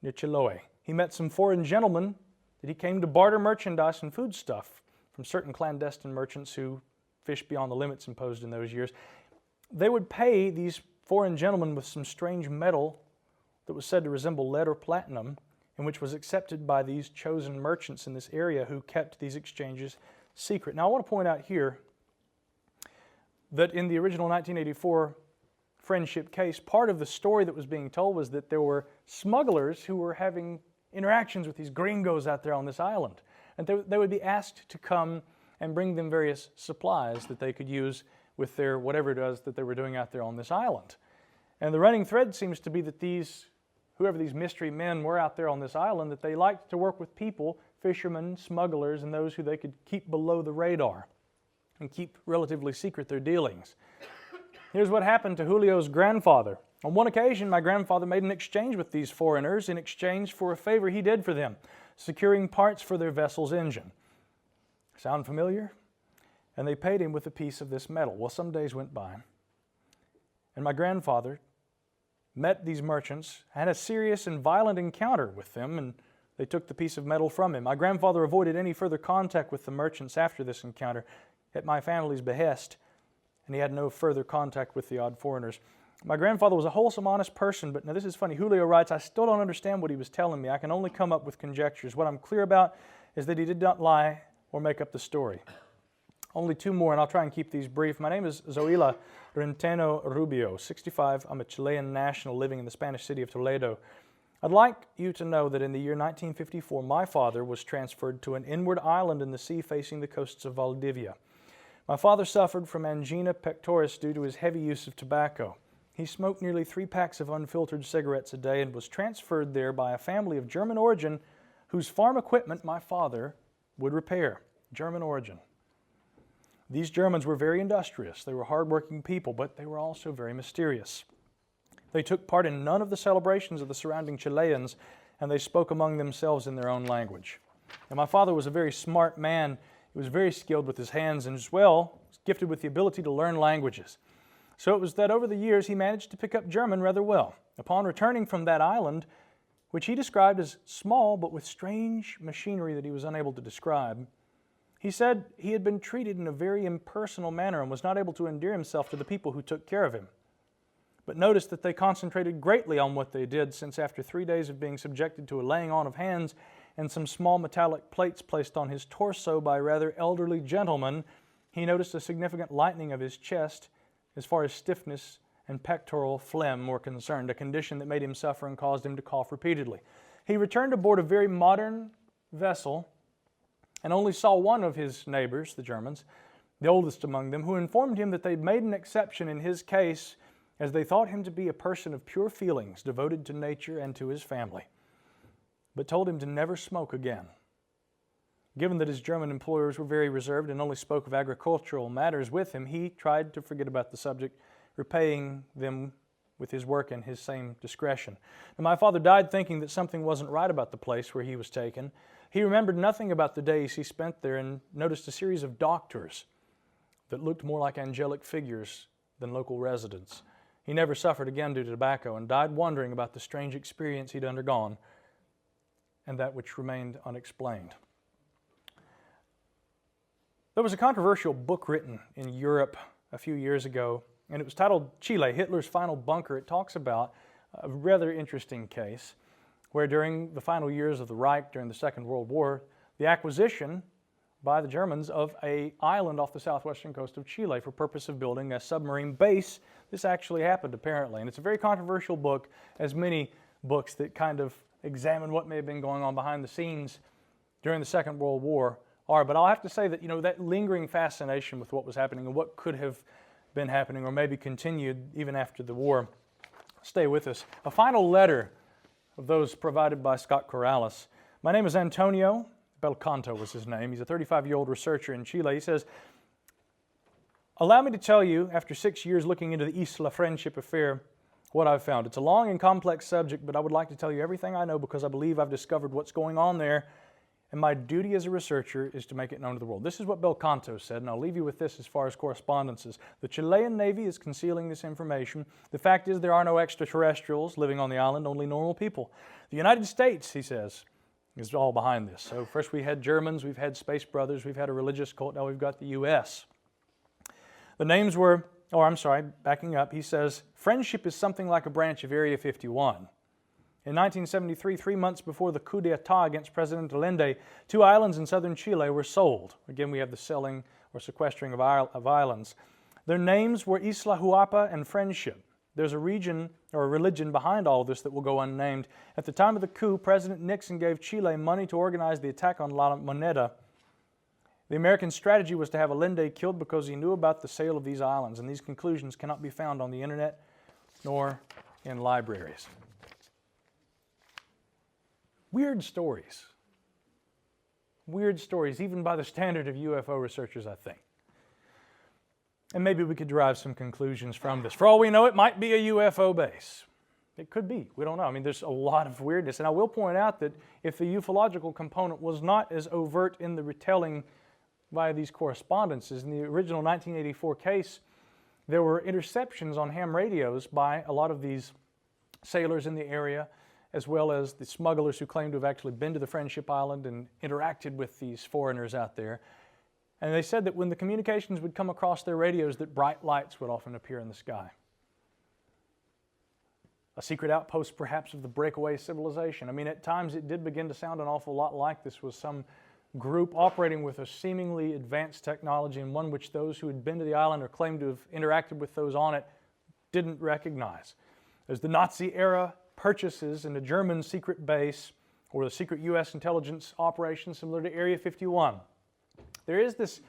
near Chiloé. He met some foreign gentlemen that he came to barter merchandise and foodstuff from certain clandestine merchants who fished beyond the limits imposed in those years. They would pay these foreign gentlemen with some strange metal that was said to resemble lead or platinum, and which was accepted by these chosen merchants in this area who kept these exchanges secret. Now, I want to point out here that in the original 1984 Friendship case, part of the story that was being told was that there were smugglers who were having interactions with these gringos out there on this island. And they would be asked to come and bring them various supplies that they could use with their whatever it was that they were doing out there on this island. And the running thread seems to be that whoever these mystery men were out there on this island, that they liked to work with people, fishermen, smugglers, and those who they could keep below the radar and keep relatively secret their dealings. Here's what happened to Julio's grandfather. On one occasion, my grandfather made an exchange with these foreigners in exchange for a favor he did for them, securing parts for their vessel's engine. Sound familiar? And they paid him with a piece of this metal. Well, some days went by, and my grandfather met these merchants, had a serious and violent encounter with them, and they took the piece of metal from him. My grandfather avoided any further contact with the merchants after this encounter at my family's behest, and he had no further contact with the odd foreigners. My grandfather was a wholesome, honest person, but now this is funny. Julio writes, I still don't understand what he was telling me. I can only come up with conjectures. What I'm clear about is that he did not lie or make up the story. Only two more, and I'll try and keep these brief. My name is Zoila Renteno Rubio, 65. I'm a Chilean national living in the Spanish city of Toledo. I'd like you to know that in the year 1954, my father was transferred to an inward island in the sea facing the coasts of Valdivia. My father suffered from angina pectoris due to his heavy use of tobacco. He smoked nearly 3 packs of unfiltered cigarettes a day and was transferred there by a family of German origin whose farm equipment my father would repair. German origin. These Germans were very industrious. They were hardworking people, but they were also very mysterious. They took part in none of the celebrations of the surrounding Chileans, and they spoke among themselves in their own language. And my father was a very smart man. He was very skilled with his hands and as well was gifted with the ability to learn languages. So it was that over the years he managed to pick up German rather well. Upon returning from that island, which he described as small but with strange machinery that he was unable to describe, he said he had been treated in a very impersonal manner and was not able to endear himself to the people who took care of him. But noticed that they concentrated greatly on what they did, since after 3 days of being subjected to a laying on of hands and some small metallic plates placed on his torso by rather elderly gentlemen, he noticed a significant lightening of his chest as far as stiffness and pectoral phlegm were concerned, a condition that made him suffer and caused him to cough repeatedly. He returned aboard a very modern vessel and only saw one of his neighbors, the Germans, the oldest among them, who informed him that they'd made an exception in his case as they thought him to be a person of pure feelings, devoted to nature and to his family, but told him to never smoke again. Given that his German employers were very reserved and only spoke of agricultural matters with him, he tried to forget about the subject, repaying them with his work and his same discretion. Now, my father died thinking that something wasn't right about the place where he was taken. He remembered nothing about the days he spent there and noticed a series of doctors that looked more like angelic figures than local residents. He never suffered again due to tobacco and died wondering about the strange experience he'd undergone and that which remained unexplained. There was a controversial book written in Europe a few years ago, and it was titled Chile, Hitler's Final Bunker. It talks about a rather interesting case where during the final years of the Reich, during the Second World War, the acquisition by the Germans of an island off the southwestern coast of Chile for purpose of building a submarine base. This actually happened, apparently, and it's a very controversial book, as many books that kind of examine what may have been going on behind the scenes during the Second World War are. But I'll have to say that, that lingering fascination with what was happening and what could have been happening or maybe continued even after the war, stay with us. A final letter of those provided by Scott Corrales. My name is Antonio. Belcanto was his name. He's a 35-year-old researcher in Chile. He says, allow me to tell you, after 6 years looking into the Isla Friendship affair, what I've found. It's a long and complex subject, but I would like to tell you everything I know because I believe I've discovered what's going on there, and my duty as a researcher is to make it known to the world. This is what Belcanto said, and I'll leave you with this as far as correspondences. The Chilean Navy is concealing this information. The fact is there are no extraterrestrials living on the island, only normal people. The United States, he says, is all behind this. So first we had Germans, we've had Space Brothers, we've had a religious cult, now we've got the U.S. The names were, backing up, he says, Friendship is something like a branch of Area 51. In 1973, 3 months before the coup d'etat against President Allende, 2 islands in southern Chile were sold. Again, we have the selling or sequestering of islands. Their names were Isla Huapa and Friendship. There's a region or a religion behind all this that will go unnamed. At the time of the coup, President Nixon gave Chile money to organize the attack on La Moneda. The American strategy was to have Allende killed because he knew about the sale of these islands, and these conclusions cannot be found on the internet nor in libraries. Weird stories. Weird stories, even by the standard of UFO researchers, I think. And maybe we could derive some conclusions from this. For all we know, it might be a UFO base. It could be. We don't know. I mean, there's a lot of weirdness. And I will point out that if the ufological component was not as overt in the retelling via these correspondences, in the original 1984 case, there were interceptions on ham radios by a lot of these sailors in the area, as well as the smugglers who claimed to have actually been to the Friendship Island and interacted with these foreigners out there. And they said that when the communications would come across their radios, that bright lights would often appear in the sky. A secret outpost, perhaps, of the breakaway civilization. I mean, at times it did begin to sound an awful lot like this was some group operating with a seemingly advanced technology, and one which those who had been to the island or claimed to have interacted with those on it didn't recognize. As the Nazi-era purchases in a German secret base or the secret U.S. intelligence operation similar to Area 51. There is this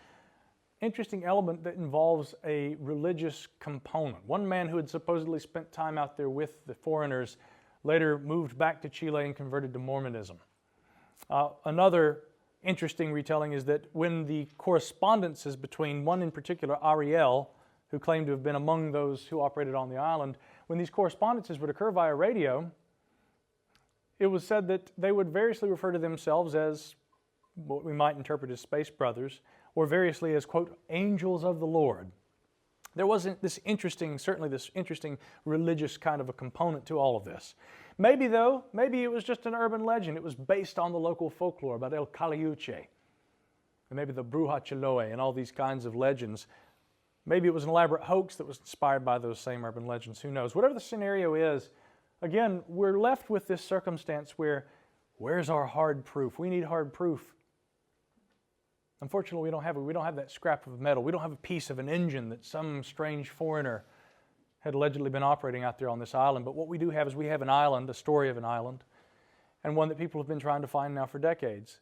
interesting element that involves a religious component. One man who had supposedly spent time out there with the foreigners later moved back to Chile and converted to Mormonism. Another interesting retelling is that when the correspondences between one in particular, Ariel, who claimed to have been among those who operated on the island, when these correspondences would occur via radio, it was said that they would variously refer to themselves as what we might interpret as Space Brothers, or variously as, quote, angels of the Lord. There wasn't this interesting religious kind of a component to all of this. Maybe it was just an urban legend. It was based on the local folklore about El Caliuche, and maybe the Bruja Chiloe and all these kinds of legends. Maybe it was an elaborate hoax that was inspired by those same urban legends. Who knows? Whatever the scenario is, again, we're left with this circumstance where Where's our hard proof? We need hard proof. Unfortunately, we don't have it. We don't have that scrap of metal. We don't have a piece of an engine that some strange foreigner had allegedly been operating out there on this island. But what we do have is we have an island, a story of an island, and one that people have been trying to find now for decades.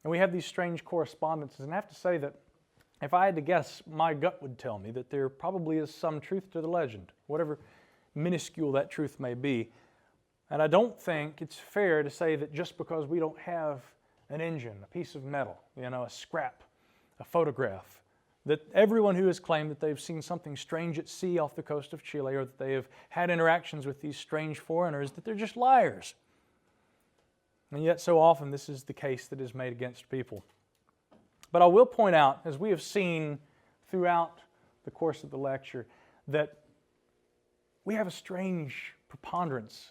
And we have these strange correspondences. And I have to say that if I had to guess, my gut would tell me that there probably is some truth to the legend, whatever minuscule that truth may be. And I don't think it's fair to say that just because we don't have an engine, a piece of metal, a scrap, a photograph, that everyone who has claimed that they've seen something strange at sea off the coast of Chile or that they have had interactions with these strange foreigners, that they're just liars. And yet so often this is the case that is made against people. But I will point out, as we have seen throughout the course of the lecture, that we have a strange preponderance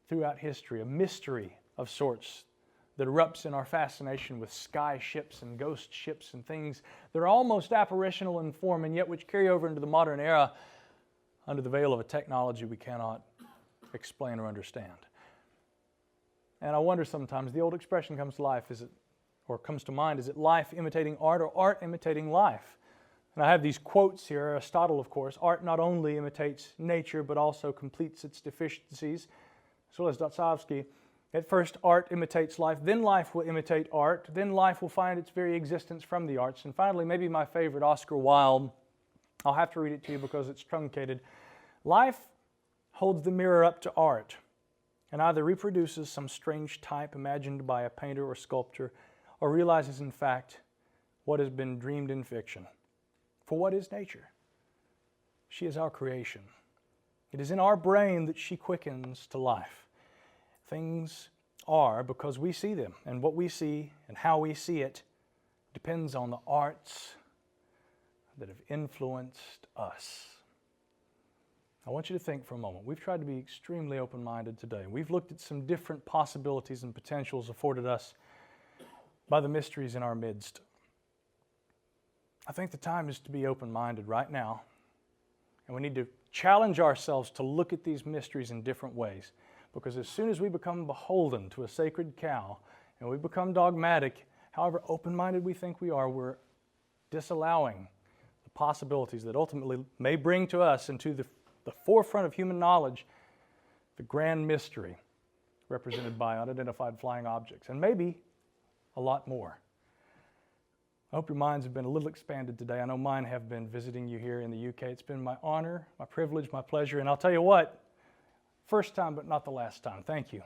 throughout history, a mystery of sorts that erupts in our fascination with sky ships and ghost ships and things that are almost apparitional in form and yet which carry over into the modern era under the veil of a technology we cannot explain or understand. And I wonder sometimes, the old expression comes to life, comes to mind, is it life imitating art or art imitating life? And I have these quotes here, Aristotle, of course, art not only imitates nature but also completes its deficiencies, as well as Dostoevsky. At first, art imitates life, then life will imitate art, then life will find its very existence from the arts. And finally, maybe my favorite, Oscar Wilde, I'll have to read it to you because it's truncated. Life holds the mirror up to art and either reproduces some strange type imagined by a painter or sculptor or realizes, in fact, what has been dreamed in fiction. For what is nature? She is our creation. It is in our brain that she quickens to life. Things are because we see them, and what we see and how we see it depends on the arts that have influenced us. I want you to think for a moment. We've tried to be extremely open-minded today. We've looked at some different possibilities and potentials afforded us by the mysteries in our midst. I think the time is to be open-minded right now, and we need to challenge ourselves to look at these mysteries in different ways. Because as soon as we become beholden to a sacred cow and we become dogmatic, however open-minded we think we are, we're disallowing the possibilities that ultimately may bring to us into the forefront of human knowledge the grand mystery represented by unidentified flying objects, and maybe a lot more. I hope your minds have been a little expanded today. I know mine have been visiting you here in the UK. It's been my honor, my privilege, my pleasure, and I'll tell you what, first time but not the last time. Thank you.